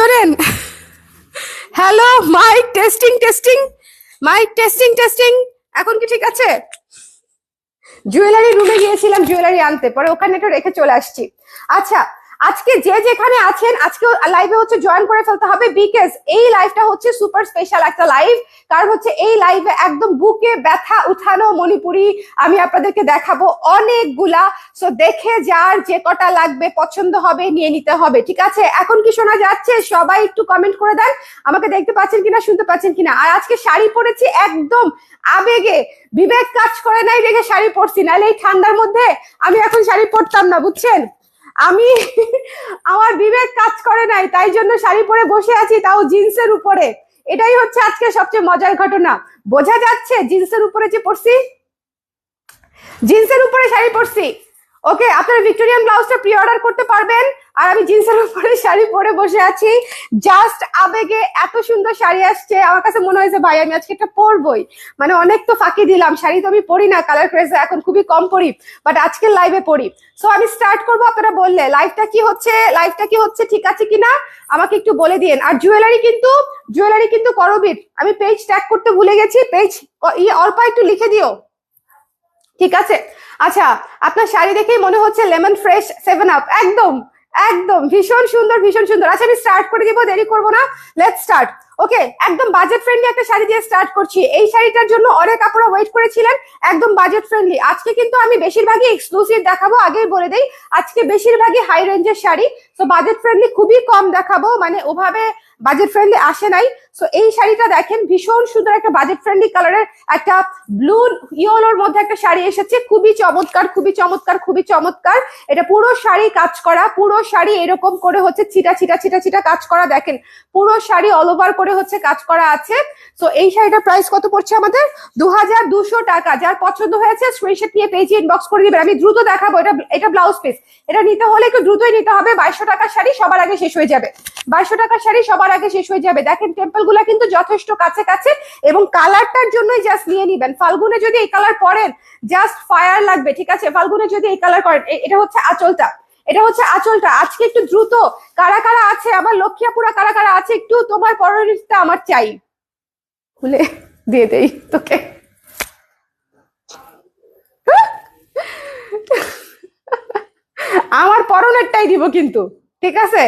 শোনেন, hello, mic testing testing, mic testing testing. এখন কি ঠিক আছে? জুয়েলারি রুমে গিয়েছিলাম জুয়েলারি আনতে, পরে ওখানে একটা রেখে চলে আসছি। আচ্ছা, আজকে যে যেখানে আছেন আজকে লাইভে হচ্ছে জয়েন করে ফেলতে হবে, বিকজ এই লাইভটা হচ্ছে সুপার স্পেশাল একটা লাইভ। কারণ হচ্ছে এই লাইভে একদম বুকে ব্যথা উঠানো মণিপুরি আমি আপনাদেরকে দেখাবো অনেকগুলা। সো দেখে যার যে কটা লাগবে পছন্দ হবে নিয়ে নিতে হবে, ঠিক আছে? এখন কি শোনা যাচ্ছে? সবাই একটু কমেন্ট করে দেন আমাকে, দেখতে পাচ্ছেন কিনা, শুনতে পাচ্ছেন কিনা। আর আজকে শাড়ি পরেছি একদম আবেগে, বিবেক কাজ করে নাই দেখে শাড়ি পরছি, নাহলে এই ঠান্ডার মধ্যে আমি এখন শাড়ি পরতাম না, বুঝছেন? আমি আমার বিবেক কাজ করে নাই, তাই জন্য শাড়ি পরে বসে আছি, তাও জিন্সের উপরে। এটাই হচ্ছে আজকে সবচেয়ে মজার ঘটনা। বোঝা যাচ্ছে জিন্সের উপরে যে পরছি, জিন্সের উপরে শাড়ি পরছি। ওকে, আপনারা ভিক্টোরিয়ান ব্লাউজটা প্রি অর্ডার করতে পারবেন। আর আমি জিন্সের উপরে শাড়ি পরে বসে আছি, জাস্ট আবেগে। এত সুন্দর শাড়ি আসছে, আমার কাছে মনে হয়েছে ভাই আমি আজকে এটা পরবই। মানে অনেক তো ফাঁকি দিলাম, শাড়ি তো আমি পরি না, কালার ক্রেজে এখন খুবই কম পরি, বাট আজকে লাইভে পরি। সো আমি স্টার্ট করবো, আপনারা বললে লাইভটা কি হচ্ছে, লাইভটা কি হচ্ছে, ঠিক আছে কিনা আমাকে একটু বলে দিন। আর জুয়েলারি কিন্তু করবির, আমি পেজ ট্যাগ করতে ভুলে গেছি, পেজ অল্প একটু লিখে দিও, ঠিক আছে? আচ্ছা, আপনার শাড়ি দেখেই মনে হচ্ছে লেমন ফ্রেশ 7 আপ, একদম একদম ভীষণ সুন্দর, ভীষণ সুন্দর। আচ্ছা, আমি স্টার্ট করে দিব, দেরি করবো না, লেটস স্টার্ট। ওকে, একদম বাজেট ফ্রেন্ডলি একটা শাড়ি দিয়ে স্টার্ট করছি। এই শাড়িটার জন্য অনেক আপুরা ওয়েট করেছিলেন, একদম বাজেট ফ্রেন্ডলি। আজকে কিন্তু আমি বেশিরভাগই এক্সক্লুসিভ দেখাবো, আগেই বলে দেই আজকে বেশিরভাগই হাই রেঞ্জের শাড়ি। তো বাজেট ফ্রেন্ডলি খুবই কম দেখাবো, মানে ওভাবে বাজেট ফ্রেন্ডলি আসে নাই। সো এই শাড়িটা দেখেন, ভীষণ সুন্দর একটা বাজেট ফ্রেন্ডলি কালারের একটা ব্লু ইয়েলোর মধ্যে একটা শাড়ি এসেছে, খুবই চমৎকার, খুবই চমৎকার, খুবই চমৎকার। এটা পুরো শাড়ি কাজ করা, পুরো শাড়ি এরকম করে হচ্ছে ছিটা ছিটা ছিটা ছিটা কাজ করা, দেখেন পুরো শাড়ি অল ওভার করে হচ্ছে কাজ করা আছে। তো এই শাড়িটার প্রাইস কত পড়ছে আমাদের? 2200 টাকা। যার পছন্দ হয়েছে স্ক্রিনশট নিয়ে পেজে ইনবক্স করে দিবেন, আমি দ্রুত দেখাবো। এটা ব্লাউজ পিস, এটা নিতে হলে একটু দ্রুতই নিতে হবে। 2200 টাকার শাড়ি সবার আগে শেষ হয়ে যাবে, 2200 টাকার শাড়ি সবার আগে শেষ হয়ে যাবে। দেখেন টেম্পল গুলা কিন্তু যথেষ্ট কাছে কাছে, এবং কালারটার জন্যই জাস্ট নিয়ে নিবেন। ফাল্গুনে যদি এই কালার পরেন জাস্ট ফায়ার লাগবে, ঠিক আছে? ফাল্গুনে যদি এই কালার করেন, এটা হচ্ছে আঁচলটা, এটা হচ্ছে আঁচলটা। আজকে একটু দ্রুত, কারা কারা আছে আমার লক্ষ্মীপুরা, কারা কারা আছে একটু তোমার পরনিটা আমার চাই, খুলে দিয়ে দেই তোকে। আমার পরনেরটাই দিব কিন্তু, ঠিক আছে?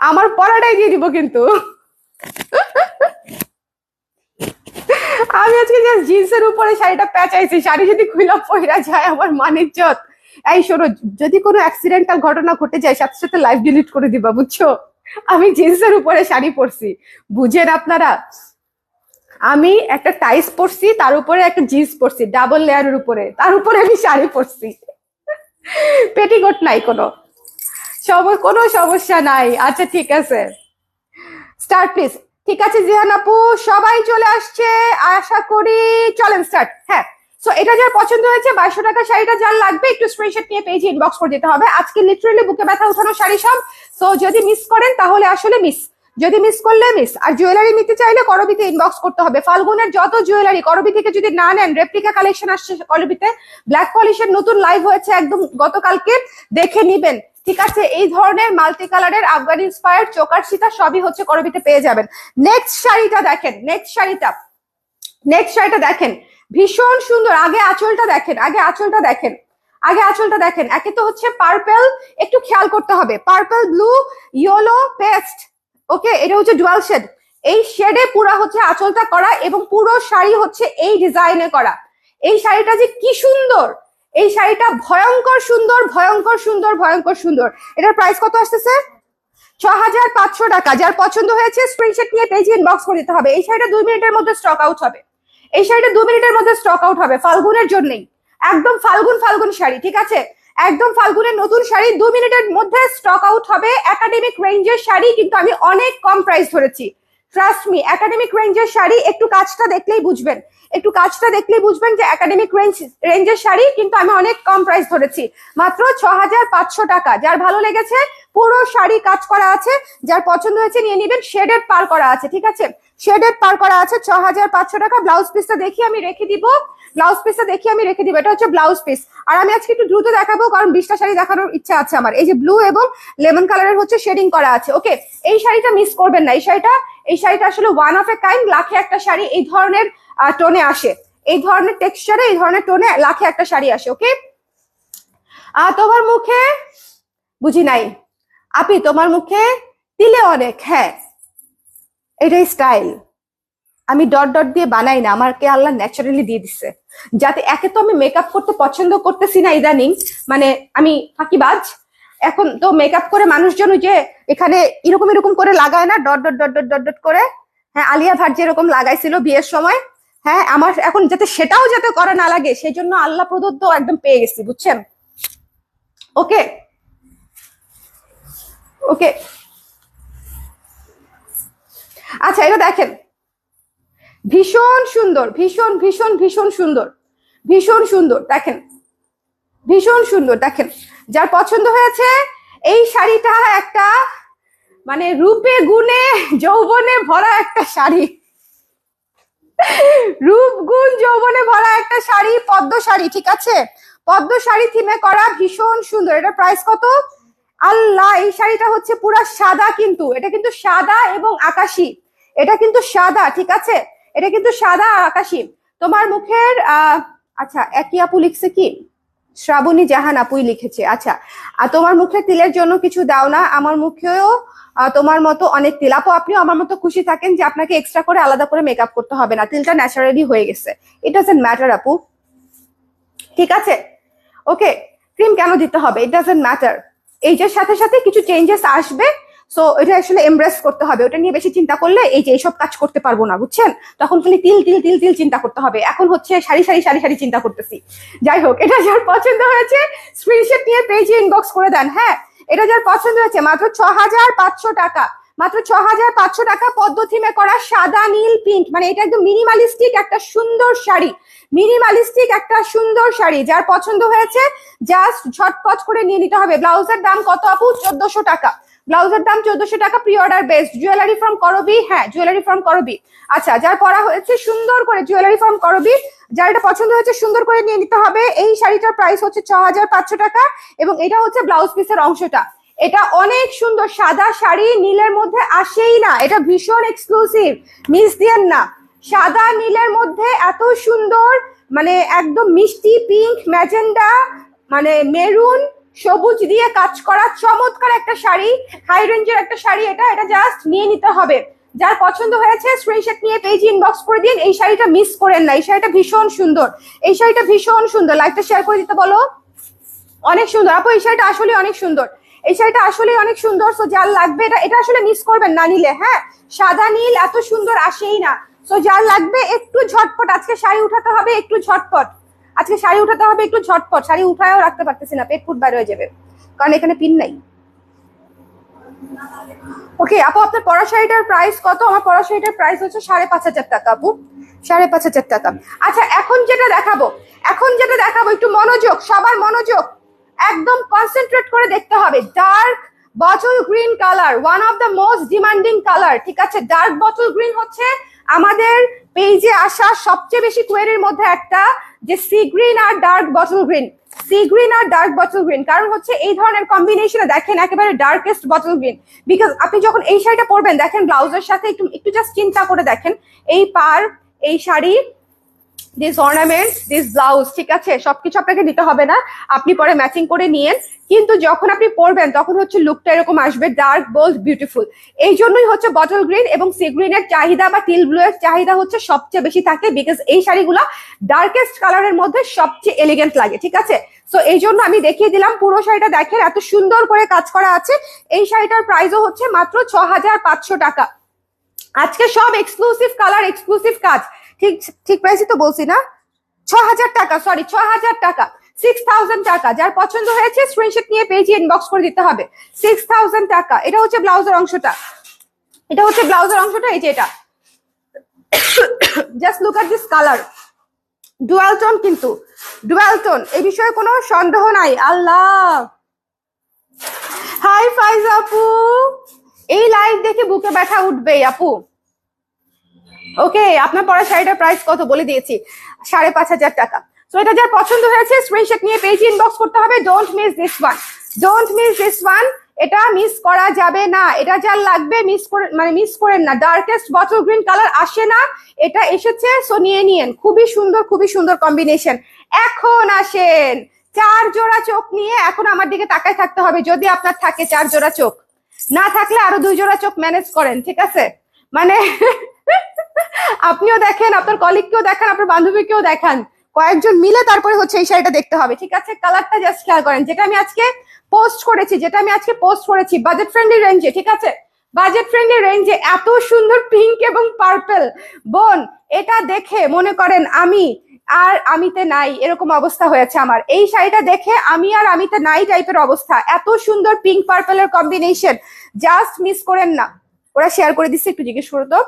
আমার পরাটাই দিয়ে দিব কিন্তু। আমি আজকে জাস্ট জিন্সের উপরে শাড়িটা প্যাঁচাইছি, শাড়ি যদি খুলে পয়রা যায় আমার মানের ইজ্জত। এই শোনো, যদি কোনো অ্যাক্সিডেন্টাল ঘটনা ঘটে যায় সাথে সাথে লাইভ ডিলিট করে দিবা, বুঝছো? আমি জিন্সের উপরে শাড়ি পরছি, বুঝেন আপনারা? আমি একটা টাইস পরছি, তার উপরে একটা জিন্স পরছি ডাবল লেয়ারের উপরে, তার উপরে আমি শাড়ি পরছি, পেটিকোট নাই, কোনো সমস্যা নাই। আচ্ছা ঠিক আছে, স্টার্ট প্লিজ। ঠিক আছে জিহান আপু, সবাই চলে আসছে আশা করি, চলেন স্টার্ট। হ্যাঁ, সো এটা যার পছন্দ হয়েছে 2200 টাকা শাড়িটা যার লাগবে একটু স্ক্রিনশট নিয়ে পেজে ইনবক্স করে দিতে হবে। আজকে লিটারালি বুকে ব্যথা উঠানো শাড়ি সব। সো যদি মিস করেন তাহলে আসলে মিস, যদি মিস করলে মিস। আর জুয়েলারি নিতে চাইলে করবিতে ইনবক্স করতে হবে। ফাল্গুনের যত জুয়েলারি করবি থেকে যদি না নেন, রেপ্লিকা কালেকশন আসছে করবিতে, ব্ল্যাক পলিশের নতুন লাইভ হয়েছে একদম গতকালকে, দেখে নিবেন, ঠিক আছে? এই ধরনের মাল্টি কালারের আফগান ইন্সপায়ার্ড চোকার সীতা সবই হচ্ছে করবিতে পেয়ে যাবেন। নেক্সট শাড়িটা দেখেন, নেক্সট শাড়িটা দেখেন, ভীষণ সুন্দর। আগে আঁচলটা দেখেন, আগে আঁচলটা দেখেন, আগে আঁচলটা দেখেন। একে তো হচ্ছে পার্পল, একটু খেয়াল করতে হবে, পার্পল ব্লু ইয়েলো পেস্ট। ওকে, এটা হচ্ছে ডুয়াল শেড, এই শেডে পুরা হচ্ছে আঁচলটা করা, এবং পুরো শাড়ি হচ্ছে এই ডিজাইনে করা। এই শাড়িটা যে কি সুন্দর, এই শাড়িটা ভয়ঙ্কর সুন্দর, ভয়ঙ্কর সুন্দর, ভয়ঙ্কর সুন্দর। এটার প্রাইস কত আসতেছে? 6500 টাকা। যার পছন্দ হয়েছে স্ক্রিনশট নিয়ে পেজে ইনবক্স করে দিতে হবে। এই শাড়িটা 2 মিনিটের মধ্যে স্টক আউট হবে, এই শাড়িটা 2 মিনিটের মধ্যে স্টক আউট হবে, ফাল্গুনের জন্যই। একদম ফাল্গুন শাড়ি, ঠিক আছে? একদম ফাল্গুনের নতুন শাড়ি 2 মিনিটের মধ্যে স্টক আউট হবে। একাডেমিক রেঞ্জের শাড়ি কিন্তু আমি অনেক কম প্রাইস ধরেছি, ট্রাস্ট মি। একাডেমিক রেঞ্জের শাড়ি একটু কাজটা দেখলেই বুঝবেন, একটু কাজটা দেখলেই বুঝবেন যে একাডেমিক রেঞ্জের শাড়ি কিন্তু আমি অনেক কম প্রাইস ধরেছি, মাত্র 6500 টাকা। যার ভালো লেগেছে পুরো শাড়ি কাজ করা আছে, যার পছন্দ হয়েছে নিয়ে নিবেন। শেডেড পার করা আছে, ঠিক আছে, শেডেড পার করা আছে 6500 টাকা। ব্লাউজ পিসটা দেখিয়ে আমি রেখে দিব, এটা হচ্ছে ব্লাউজ পিস। আর আমি আজকে একটু দ্রুত দেখাবো কারণ 20টা শাড়ি দেখানোর ইচ্ছা আছে আমার। এই যে ব্লু এবং লেমন কালারের হচ্ছে শেডিং করা আছে। ওকে, এই শাড়িটা মিস করবেন না, এই শাড়িটা আসলে ওয়ান অফ এ কাইন্ড, লাখে একটা শাড়ি এই ধরনের টোনে আসে, এই ধরনের টেক্সচারে, এই ধরনের টোনে লাখে একটা শাড়ি আসে। ওকে, তোমার মুখে বুঝি নাই আপি, তোমার মুখে তিলে অনেক, হ্যাঁ এটাই স্টাইল। আমি ডট ডট দিয়ে বানাই না, আমাকে আল্লাহ ন্যাচারালি দিয়ে দিচ্ছে। যাতে একে তো আমি মেকআপ করতে পছন্দ করতেছি না ইদানিং, মানে আমি ফাঁকিবাজ। এখন তো মেকআপ করে মানুষজন যে এখানে এরকম এরকম করে লাগায় না, dot dot dot dot dot dot করে, হ্যাঁ আলিয়া ভাট যেরকম লাগাইছিল বিয়ের সময়, হ্যাঁ আমার এখন যাতে সেটাও যাতে করা না লাগে সেই জন্য আল্লাহ প্রদত্ত একদম পেয়ে গেছি, বুঝছেন? ওকে ওকে, আচ্ছা এটা দেখেন, ভীষণ সুন্দর, ভীষণ ভীষণ ভীষণ সুন্দর, ভীষণ সুন্দর, দেখেন ভীষণ সুন্দর। দেখেন, যার পছন্দ হয়েছে এই শাড়িটা একটা মানে রূপে গুণে যৌবনে ভরা একটা শাড়ি, রূপ গুণ যৌবনে ভরা একটা শাড়ি, পদ্ম শাড়ি, ঠিক আছে, পদ্ম শাড়ি থিমে করা, ভীষণ সুন্দর। এটা প্রাইস কত? আল্লাহ, এই শাড়িটা হচ্ছে পুরা সাদা, কিন্তু এটা কিন্তু সাদা এবং আকাশি, এটা কিন্তু সাদা, ঠিক আছে, এটা কিন্তু সাদা আর আকাশি। তোমার মুখের আচ্ছা একই আপু লিখছে কি, শ্রাবণী জাহান আপুই লিখেছে। আচ্ছা, আর তোমার মুখে তিলের জন্য কিছু দাও না, আমার মুখেও তোমার মতো অনেক তিল। আপু আপনিও আমার মতো খুশি থাকেন যে আপনাকে এক্সট্রা করে আলাদা করে মেকআপ করতে হবে না, তিলটা ন্যাচারালি হয়ে গেছে, ইট ডাজন্ট ম্যাটার আপু, ঠিক আছে। ওকে, ক্রিম কেন দিতে হবে, ইট ডাজন্ট ম্যাটার, এইটার সাথে সাথে কিছু চেঞ্জেস আসবে, সো এটা আসলে এমব্রেস করতে হবে। ওটা নিয়ে বেশি চিন্তা করলে এই যে এইসব কাজ করতে পারবো না, বুঝছেন, তখন খালি তিল তিল তিল তিল চিন্তা করতে হবে। এখন হচ্ছে সারি সারি সারি সারি চিন্তা করতেছি। যাই হোক, এটা যার পছন্দ হয়েছে স্ক্রিনশট নিয়ে পেজে ইনবক্স করে দেন। হ্যাঁ, এটা যার পছন্দ হয়েছে, মাত্র 6500 টাকা, মাত্র 6500 টাকা, পদ্ম থিমে করা সাদা নীল পিঙ্ক, মানে এটা একদম মিনিমালিস্টিক একটা সুন্দর শাড়ি, মিনিমালিস্টিক একটা সুন্দর শাড়ি। যার পছন্দ হয়েছে জাস্ট ঝটপট করে নিয়ে নিতে হবে। ব্লাউজের দাম কত আপু? 1400 টাকা, ব্লাউজের দাম 1400 টাকা, pre order best. Jewellery from করবি, হ্যাঁ জুয়েলারি ফ্রম করবি। আচ্ছা, যার পরা হয়েছে সুন্দর করে জুয়েলারি ফ্রম করবি, যার এটা পছন্দ হয়েছে সুন্দর করে নিয়ে নিতে হবে। এই শাড়িটার প্রাইস হচ্ছে 6500 টাকা এবং এটা হচ্ছে ব্লাউজ পিসের অংশটা। এটা অনেক সুন্দর, সাদা শাড়ি নীলের মধ্যে আসেই না, এটা ভীষণ এক্সক্লুসিভ, মিস দিয়েন না। সাদা নীলের মধ্যে এত সুন্দর, মানে একদম মিষ্টি পিঙ্ক, ম্যাজেন্ডা, মানে মেরুন, সবুজ দিয়ে কাজ করা চমৎকার একটা শাড়ি, হাই রেঞ্জের একটা শাড়ি। এটা জাস্ট নিয়ে নিতে হবে। যার পছন্দ হয়েছে স্ক্রিনশট নিয়ে পেজে ইনবক্স করে দিন। এই শাড়িটা মিস করেন না, এই শাড়িটা ভীষণ সুন্দর, এই শাড়িটা ভীষণ সুন্দর। লাইকটা শেয়ার করে দিতে বলো, অনেক সুন্দর আপু, এই শাড়িটা আসলে অনেক সুন্দর, এই শাড়িটা আসলে অনেক সুন্দর। সো যার লাগবে এটা আসলে মিস করবেন না নিলে, হ্যাঁ সাদা নীল এত সুন্দর আসেই না। সো যার লাগবে একটু ঝটপট, আজকে শাড়ি উঠাতে হবে একটু ঝটপট, আজকে শাড়ি উঠাতে হবে একটু ঝটপট। শাড়ি উঠায়ও রাখতে পারতেছি না, পেট ফুট বাইরে হয়ে যাবে কারণ এখানে পিন নাই। ওকে আপু, আপনার পরা শাড়িটার প্রাইস কত? আমার পরা শাড়িটার প্রাইস হচ্ছে 5500 টাকা আপু, 5500 টাকা। আচ্ছা, এখন যেটা দেখাবো একটু মনোযোগ, সবার মনোযোগ, একদম কনসেন্ট্রেট করে দেখতে হবে। Dark bottle green colour, one of the most demanding colour, ঠিক আছে। ডার্ক বটল গ্রিন হচ্ছে আমাদের পেজে আসা সবচেয়ে বেশি কোয়েরির মধ্যে একটা, যে সি গ্রিন আর dark bottle green, sea green আর ডার্ক বটল গ্রিন। কারণ হচ্ছে এই ধরনের কম্বিনেশনে দেখেন একেবারে ডার্কেস্ট বটল গ্রিন, বিকজ আপনি যখন এই শাড়িটা পরবেন দেখেন ব্লাউজের সাথে একটু জাস্ট চিন্তা করে দেখেন, এই পার, এই sari, this ornament, this blouse, ঠিক আছে, সবকিছু আপনাকে নিতে হবে না, আপনি পরে ম্যাচিং করে নিয়েন। কিন্তু যখন আপনি পরবেন তখন হচ্ছে লুকটা এরকম আসবে, ডার্ক বোল্ড বিউটিফুল। এই জন্যই হচ্ছে বটল গ্রিন এবং সি গ্রিনের চাহিদা বা টিল ব্লু এর চাহিদা হচ্ছে সবচেয়ে বেশি থাকে, বিকজ এই শাড়িগুলো ডার্কেস্ট কালারের মধ্যে সবচেয়ে এলিগেন্ট লাগে, ঠিক আছে। সো এই জন্য আমি দেখিয়ে দিলাম পুরো শাড়িটা, দেখেন এত সুন্দর করে কাজ করা আছে। এই শাড়িটার প্রাইসও হচ্ছে মাত্র 6500 টাকা। আজকে সব এক্সক্লুসিভ কালার, এক্সক্লুসিভ কাজ, ঠিক ঠিক প্রাইসই তো বলছি না, 6000 টাকা, সরি 6000 টাকা, 6000 টাকা। যার পছন্দ হয়েছে স্ক্রিনশট নিয়ে পেজে ইনবক্স করে দিতে হবে। 6000 টাকা। এটা হচ্ছে ব্লাউজের অংশটা, এটা হচ্ছে ব্লাউজের অংশটা, এই যে এটা, just look at this colour, dual tone, কিন্তু ডুয়াল টোন, এই বিষয়ে কোনো সন্দেহ নাই। আল্লাহ, হাই ফাইজ আপু, এই লাইভ দেখে বুকে ব্যথা উঠবেই আপু। ওকে, আপনার পরা শাড়িটার প্রাইস কত বলে দিয়েছি, 5,500 টাকা। তো এটা যার পছন্দ হয়েছে স্ক্রিনশট নিয়ে পেজে ইনবক্স করতে হবে। Don't miss this one, don't miss this one, এটা মিস করা যাবে না। এটা যার লাগবে মিস করে, মানে মিস করেন না। ডার্কেস্ট বটল গ্রিন কালার আসে না, এটা এসেছে, সো নিয়ে নিয়েন। খুবই সুন্দর, খুবই সুন্দর কম্বিনেশন। এখন আসেন 4 জোড়া চোখ নিয়ে, এখন আমার দিকে তাকায় থাকতে হবে। যদি আপনার থাকে 4 জোড়া চোখ, না থাকলে আরো 2 জোড়া চোখ ম্যানেজ করেন, ঠিক আছে? মানে আপনিও দেখেন, আপনার কলিগকেও দেখান, আপনার বান্ধবীকেও দেখান, কয়েকজন মিলে তারপরে হচ্ছে এই শাড়িটা দেখতে হবে, ঠিক আছে? কালারটা জাস্ট খেয়াল করেন, যেটা আমি আজকে পোস্ট করেছি বাজেট ফ্রেন্ডলি রেঞ্জে, ঠিক আছে? বাজেট ফ্রেন্ডলি রেঞ্জে এত সুন্দর পিঙ্ক এবং পার্পল, বোন এটা দেখে মনে করেন আমি আর আমিতে নাই এরকম অবস্থা হয়েছে আমার। এই শাড়িটা দেখে আমি আর আমিতে নাই টাইপের অবস্থা। এত সুন্দর পিঙ্ক পার্পলের কম্বিনেশন, জাস্ট মিস করেন না। ওরা শেয়ার করে দিচ্ছে, একটু জিজ্ঞেস করো তো।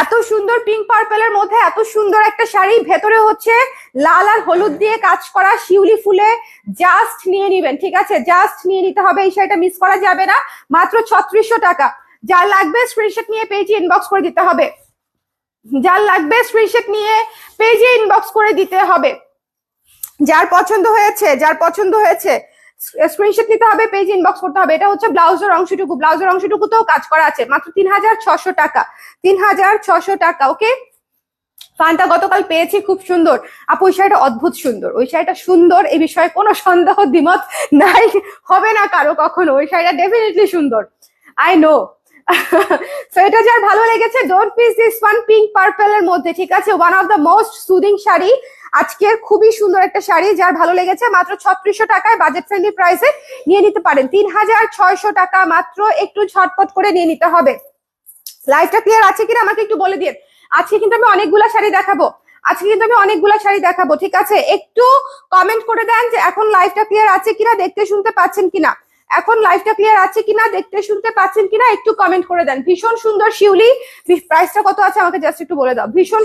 এত সুন্দর পিঙ্ক পার্পেলের মধ্যে এত সুন্দর একটা শাড়ি, ভেতরে হচ্ছে লাল আর হলুদ দিয়ে কাজ করা শিউলি ফুলে, জাস্ট নিয়ে নিবেন, ঠিক আছে? জাস্ট নিয়ে নিতে হবে, এই শাড়িটা মিস করা যাবে না। মাত্র 3600 টাকা। যার লাগবে স্ক্রিনশট নিয়ে পেজে ইনবক্স করে দিতে হবে, যার লাগবে স্ক্রিনশট নিয়ে পেজে ইনবক্স করে দিতে হবে। যার পছন্দ হয়েছে স্ক্রিনশট নিতে হবে, পেজ ইনবক্স করতে হবে। এটা হচ্ছে ব্লাউজের অংশটুকুতেও কাজ করা আছে। মাত্র 3600 টাকা, 3600 টাকা। ওকে, ফানটা গতকাল পেয়েছি, খুব সুন্দর আপু। ওই শাড়িটা অদ্ভুত সুন্দর, ওই শাড়িটা সুন্দর, এই বিষয়ে কোনো সন্দেহ দ্বিমত নাই, হবে না কারো কখনো। ওই শাড়িটা ডেফিনেটলি সুন্দর, আই নো। সো এটা যার ভালো লেগেছে, don't miss this one, pink purple এর মধ্যে, ঠিক আছে? One of the most soothing sari আজকের, খুবই সুন্দর একটা শাড়ি। যার ভালো লেগেছে মাত্র 3600 টাকায় বাজেট ফ্রেন্ডলি প্রাইসে নিয়ে নিতে পারেন। 3600 টাকা মাত্র, একটু ঝটপট করে নিয়ে নিতে হবে। লাইভটা ক্লিয়ার আছে কিনা আমাকে একটু বলে দিন। আজকে কিন্তু আমি অনেকগুলা শাড়ি দেখাবো, ঠিক আছে? একটু কমেন্ট করে দেন যে এখন লাইভটা ক্লিয়ার আছে কিনা, দেখতে শুনতে পাচ্ছেন কিনা। একটু কমেন্ট করে দেন। ভীষণ সুন্দর শিউলি, প্রাইসটা কত আছে আমাকে জাস্ট একটু বলে দাও। ভীষণ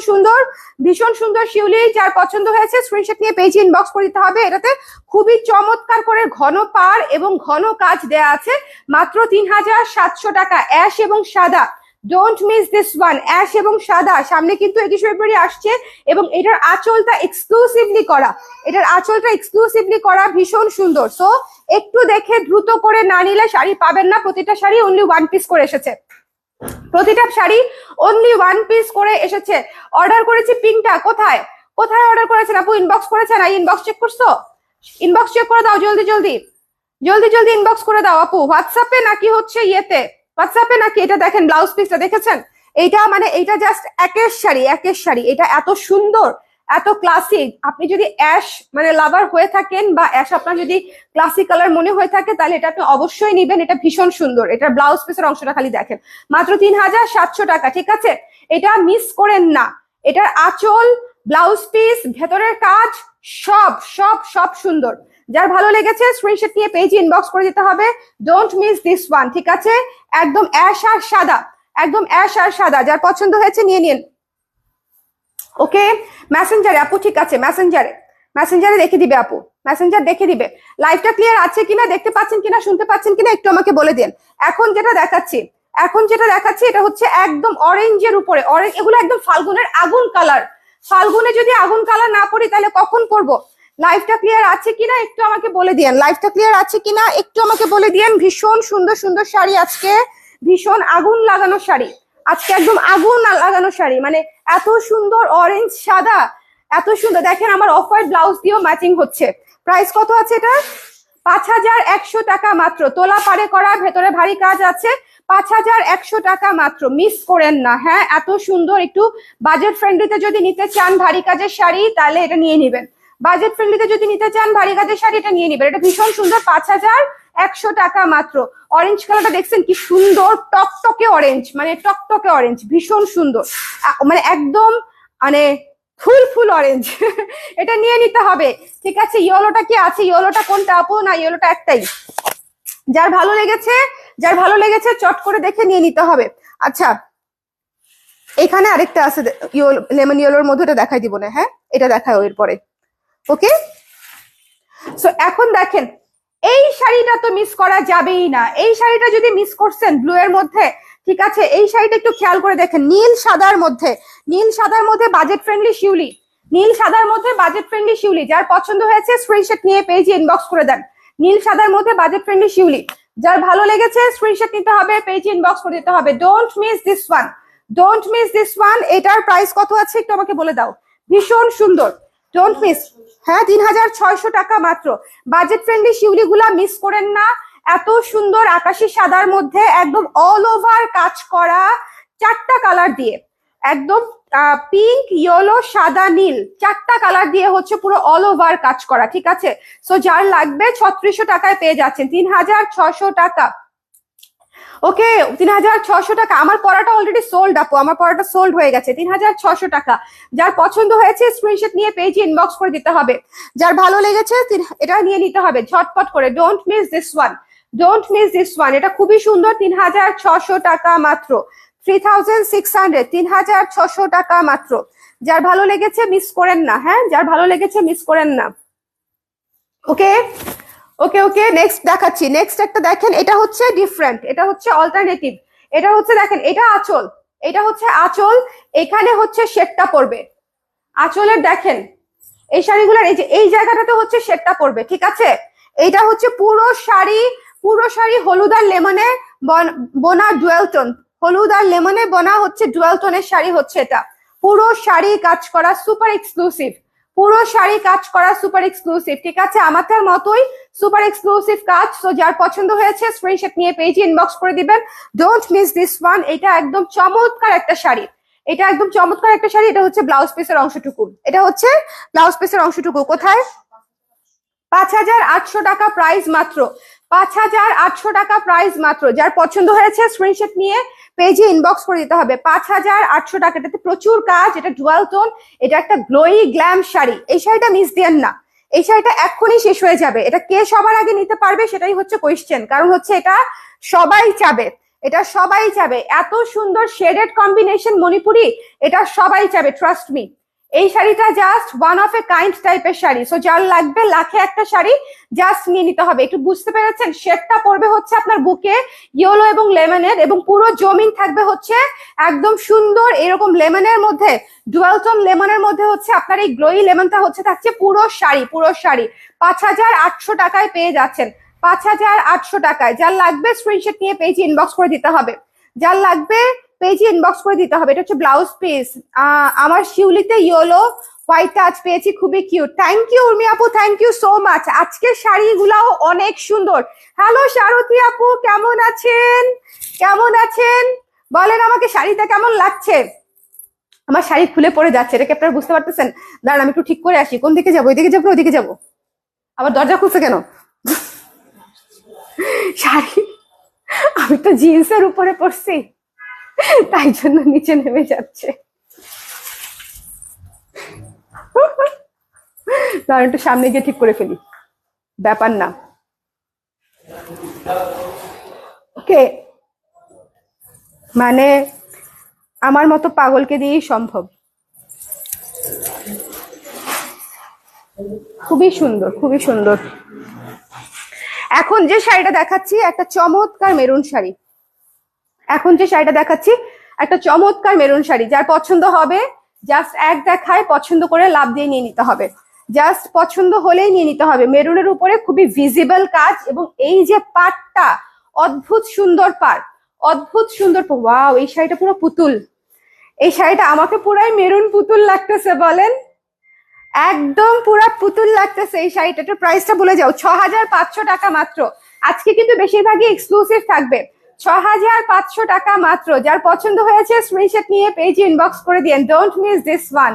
সুন্দর শিউলি, যার পছন্দ হয়েছে স্ক্রিনশট নিয়ে পেজে ইনবক্স করে দিতে হবে। এটাতে খুবই চমৎকার করে ঘন পাড় এবং ঘন কাজ দেয়া আছে। মাত্র 3700 টাকা, অ্যাশ এবং সাদা। Don't miss this one, ash এবং সাদা। সামনে কিন্তু 21 ফেব্রুয়ারি আসছে এবং এটার আঁচলটা এক্সক্লুসিভলি করা, ভীষণ সুন্দর। সো একটু দেখে দ্রুত করে না নিলে শাড়ি পাবেন না। প্রতিটা শাড়ি অনলি 1 পিস করে এসেছে। অর্ডার করেছি পিঙ্কটা। কোথায় অর্ডার করেছেন আপু? ইনবক্স করেছেন? ইনবক্স চেক করছো? ইনবক্স চেক করে দাও, জলদি ইনবক্স করে দাও আপু। হোয়াটসঅ্যাপে নাকি হচ্ছে ইয়েতে, হোয়াটসঅ্যাপে নাকি? এটা দেখেন, ব্লাউজ পিসটা দেখেছেন? এইটা জাস্ট একের শাড়ি। এটা এত সুন্দর, এত ক্লাসিক। আপনি যদি অ্যাশ মানে লাভার হয়ে থাকেন, বা অ্যাশ আপনার যদি ক্লাসিক কালার মনে হয়ে থাকে, তাহলে এটা আপনি অবশ্যই নিবেন। এটা ভীষণ সুন্দর। এটার ব্লাউজ পিসের অংশটা খালি দেখেন, মাত্র 3700 টাকা, ঠিক আছে? এটা মিস করেন না। এটার আঁচল, ব্লাউজ পিস, ভেতরের কাজ সব সুন্দর। যার ভালো লেগেছে স্ক্রিনশট নিয়ে পেজে ইনবক্স করে দিতে হবে। ডোন্ট মিস দিস ওয়ান, ঠিক আছে? একদম অ্যাশ আর সাদা, যার পছন্দ হয়েছে নিয়ে নিন। ওকে, মেসেঞ্জারে আপু, ঠিক আছে? মেসেঞ্জারে দেখে দিবে আপু, মেসেঞ্জার দেখে দিবে। লাইভটা ক্লিয়ার আছে কিনা, দেখতে পাচ্ছেন কিনা, শুনতে পাচ্ছেন কিনা একটু আমাকে বলে দিন। এখন যেটা দেখাচ্ছি এটা হচ্ছে একদম অরেঞ্জের উপরে। এগুলো একদম ফাল্গুনের আগুন কালার। ফাল্গুনে যদি আগুন কালার না পড়ি তাহলে কখন পরবো? লাইভটা ক্লিয়ার আছে কিনা একটু আমাকে বলে দিন। ভীষণ সুন্দর শাড়ি আজকে, ভীষণ আগুন লাগানো শাড়ি আজকে, একদম আগুন লাগানো শাড়ি। মানে এত সুন্দর অরেঞ্জ সাদা, এত সুন্দর। দেখেন আমার অফ হোয়াইট ব্লাউজ দিয়েও ম্যাচিং হচ্ছে। প্রাইস কত আছে এটা? 5100 টাকা মাত্র। তোলা পাড়ে করা, ভেতরে ভারী কাজ আছে। 5100 টাকা মাত্র, মিস করেন না। হ্যাঁ, এত সুন্দর। একটু বাজেট ফ্রেন্ডলিতে যদি নিতে চান ভারী কাজের শাড়ি, তাহলে এটা নিয়ে নিবেন। এটা নিয়ে নিবেন। এটা ভীষণ সুন্দর, 5100 টাকা মাত্র। অরেঞ্জ কালারটা দেখছেন কি সুন্দর, টকটকে অরেঞ্জ, ভীষণ সুন্দর। মানে একদম মানে ফুল অরেঞ্জ। এটা নিয়ে নিতে হবে, ঠিক আছে? ইয়েলোটা কি আছে? ইয়েলোটা কোনটা আপু? না, ইয়েলোটা একটাই। যার ভালো লেগেছে চট করে দেখে নিয়ে নিতে হবে। আচ্ছা, এখানে আরেকটা আছে লেমন ইয়েলোর মধ্যে, এটা দেখাই দিব না। হ্যাঁ, এটা দেখায় এর পরে। ওকে, সো এখন দেখেন এই শাড়িটা তো মিস করা যাবেই না। এই শাড়িটা যদি মিস করছেন ব্লু এর মধ্যে, ঠিক আছে, এই শাড়িটা একটু খেয়াল করে দেখেন, নীল সাদার মধ্যে, নীল সাদার মধ্যে বাজেট ফ্রেন্ডলি শিউলি, নীল সাদার মধ্যে বাজেট ফ্রেন্ডলি শিউলি। যার পছন্দ হয়েছে স্ক্রিনশট নিয়ে পেজে ইনবক্স করে দেন। নীল সাদার মধ্যে বাজেট ফ্রেন্ডলি শিউলি, যার ভালো লেগেছে স্ক্রিনশট নিতে হবে, পেজে ইনবক্স করে দিতে হবে। Don't miss this one, don't miss this one. এটার প্রাইস কত আছে একটু আমাকে বলে দাও। ভীষণ সুন্দর, ডোন্ট মিস। হ্যাঁ, 3600 টাকা মাত্র। বাজেট ফ্রেন্ডলি শিউলি গুলা মিস করেন না। এত সুন্দর আকাশি সাদার মধ্যে একদম অল ওভার কাজ করা, 4টা কালার দিয়ে, একদম পিঙ্ক, ইয়েলো, সাদা, নীল, 4টা কালার দিয়ে হচ্ছে পুরো অল ওভার কাজ করা, ঠিক আছে। সো যার লাগবে 3600 টাকায় পেয়ে যাচ্ছেন, 3600 টাকা। ওকে, 3600 টাকা। আমার পড়াটা অলরেডি সোল্ড আপু, আমার পড়াটা সোল্ড হয়ে গেছে। 3600 টাকা। যার পছন্দ হয়েছে স্ক্রিনশট নিয়ে পেজে ইনবক্স করে দিতে হবে। যার ভালো লেগেছে এটা নিয়ে নিতে হবে ঝটপট করে। Don't miss this one, don't miss this one. এটা খুবই সুন্দর, 3600 টাকা মাত্র। 3600, 3600 টাকা মাত্র। যার ভালো লেগেছে মিস করেন না, হ্যাঁ, যার ভালো লেগেছে মিস করেন না। ওকে ওকে ওকে, নেক্সট দেখাচ্ছি। নেক্সট একটা দেখেন, এটা হচ্ছে ডিফারেন্ট, এটা হচ্ছে অল্টারনেটিভ। এটা হচ্ছে দেখেন, এটা আঁচল, এটা হচ্ছে আঁচল, এখানে হচ্ছে শেডটা পড়বে আঁচলের। দেখেন এই শাড়িগুলোর এই যে এই জায়গাটাতে হচ্ছে শেডটা পড়বে, ঠিক আছে। এইটা হচ্ছে পুরো শাড়ি, পুরো শাড়ি হলুদ আর লেমনে বোনা ডুয়েল টোন, হলুদ আর লেমনে বোনা হচ্ছে ডুয়েল টোনের শাড়ি হচ্ছে এটা। পুরো শাড়ি কাজ করা, সুপার এক্সক্লুসিভ, পুরো শাড়ি কাজ করা, সুপার এক্সক্লুসিভ, ঠিক আছে। আমাদের মতোই সুপার এক্সক্লুসিভ কাজ। তো যার পছন্দ হয়েছে স্ক্রিনশট নিয়ে পেজে ইনবক্স করে দিবেন। Don't miss this one. এটা একদম চমৎকার একটা শাড়ি, এটা একদম চমৎকার একটা শাড়ি। এটা হচ্ছে ব্লাউজ পিসের অংশটুকু, এটা হচ্ছে ব্লাউজ পিসের অংশটুকু। কোথায়? 5800 টাকা প্রাইস মাত্র, 5800 টাকা প্রাইস মাত্র। যার পছন্দ হয়েছে স্ক্রিনশট নিয়ে পেজে ইনবক্স করে দিতে হবে। 5800 টাকা। এটাতে প্রচুর কাজ, এটা ডুয়াল টোন, এটা একটা গ্লোই গ্ল্যাম শাড়ি। এই শাড়িটা মিস দিয়েন না, এই শাড়িটা এক্ষুনি শেষ হয়ে যাবে। এটা কে সবার আগে নিতে পারবে সেটাই হচ্ছে কোয়েশ্চেন, কারণ হচ্ছে এটা সবাই চাবে, এটা সবাই চাবে। এত সুন্দর শেডেড কম্বিনেশন মণিপুরি, এটা সবাই চাবে, ট্রাস্ট মি। এই শাড়িটা just one of a kind টাইপের শাড়ি। সো যার লাগবে লাখে একটা শাড়ি জাস্ট নিয়ে নিতে হবে। একটু বুঝতে পেরেছেন? শেডটা পড়বে হচ্ছে আপনার বুকে ইয়েলো এবং লেমনের, এবং পুরো জমিন থাকবে হচ্ছে একদম সুন্দর এরকম লেমনের মধ্যে, ডুয়াল টোন লেমনের মধ্যে হচ্ছে আপনার এই গ্লোই লেমনটা হচ্ছে থাকছে পুরো শাড়ি, পুরো শাড়ি 5800 টাকায় পেয়ে যাচ্ছেন, 5800 টাকায়। যার লাগবে স্ক্রিনশট নিয়ে পেজে ইনবক্স করে দিতে হবে, যার লাগবে পেজে ইনবক্স করে দিতে হবে। এটা হচ্ছে ব্লাউজ পিস। আমার শিউলিতে ইয়েলো হোয়াইট টাচ পেয়েছি, খুবই কিউট। থ্যাংক ইউ উর্মি আপু, থ্যাংক ইউ সো মাচ। আজকের শাড়িগুলাও অনেক সুন্দর। হ্যালো সারথী আপু, কেমন আছেন? কেমন আছেন বলেন আমাকে, শাড়িটা কেমন লাগছে? আমার শাড়ি খুলে পড়ে যাচ্ছে, এটাকে আপনারা বুঝতে পারতেছেন? দাঁড়ান আমি একটু ঠিক করে আসি। কোন দিকে যাবো? ওইদিকে যাবো, ওইদিকে যাবো? আবার দরজা খুলছে কেন? শাড়ি, আমি তো জিন্সের উপরে পড়ছি, তাই জন্য নিচে নেমে যাচ্ছে। তার একটু সামনে গিয়ে ঠিক করে ফেলি, ব্যাপার না। ওকে, মানে আমার মতো পাগলকে দিয়েই সম্ভব। খুবই সুন্দর, খুবই সুন্দর। এখন যে শাড়িটা দেখাচ্ছি একটা চমৎকার মেরুন শাড়ি, এখন যে শাড়িটা দেখাচ্ছি একটা চমৎকার মেরুন শাড়ি। যার পছন্দ হবে জাস্ট এক দেখায় পছন্দ করে লাভ দিয়ে নিয়ে নিতে হবে, জাস্ট পছন্দ হলেই নিয়ে নিতে হবে। মেরুনের উপরে খুবই ভিজিবল কাজ, এবং এই যে পাড়টা অদ্ভুত সুন্দর পাড়, অদ্ভুত সুন্দর। ওয়াও, এই শাড়িটা পুরো পুতুল, এই শাড়িটা আমাকে পুরাই মেরুন পুতুল লাগতেছে, বলেন একদম পুরা পুতুল লাগতেছে এই শাড়িটার। প্রাইসটা বলে যাও, 6500 টাকা মাত্র। আজকে কিন্তু বেশিরভাগই এক্সক্লুসিভ থাকবে, 6500 টাকা মাত্র। যার পছন্দ হয়েছে স্ক্রিনশট নিয়ে পেজে ইনবক্স করে দিন। Don't miss this one.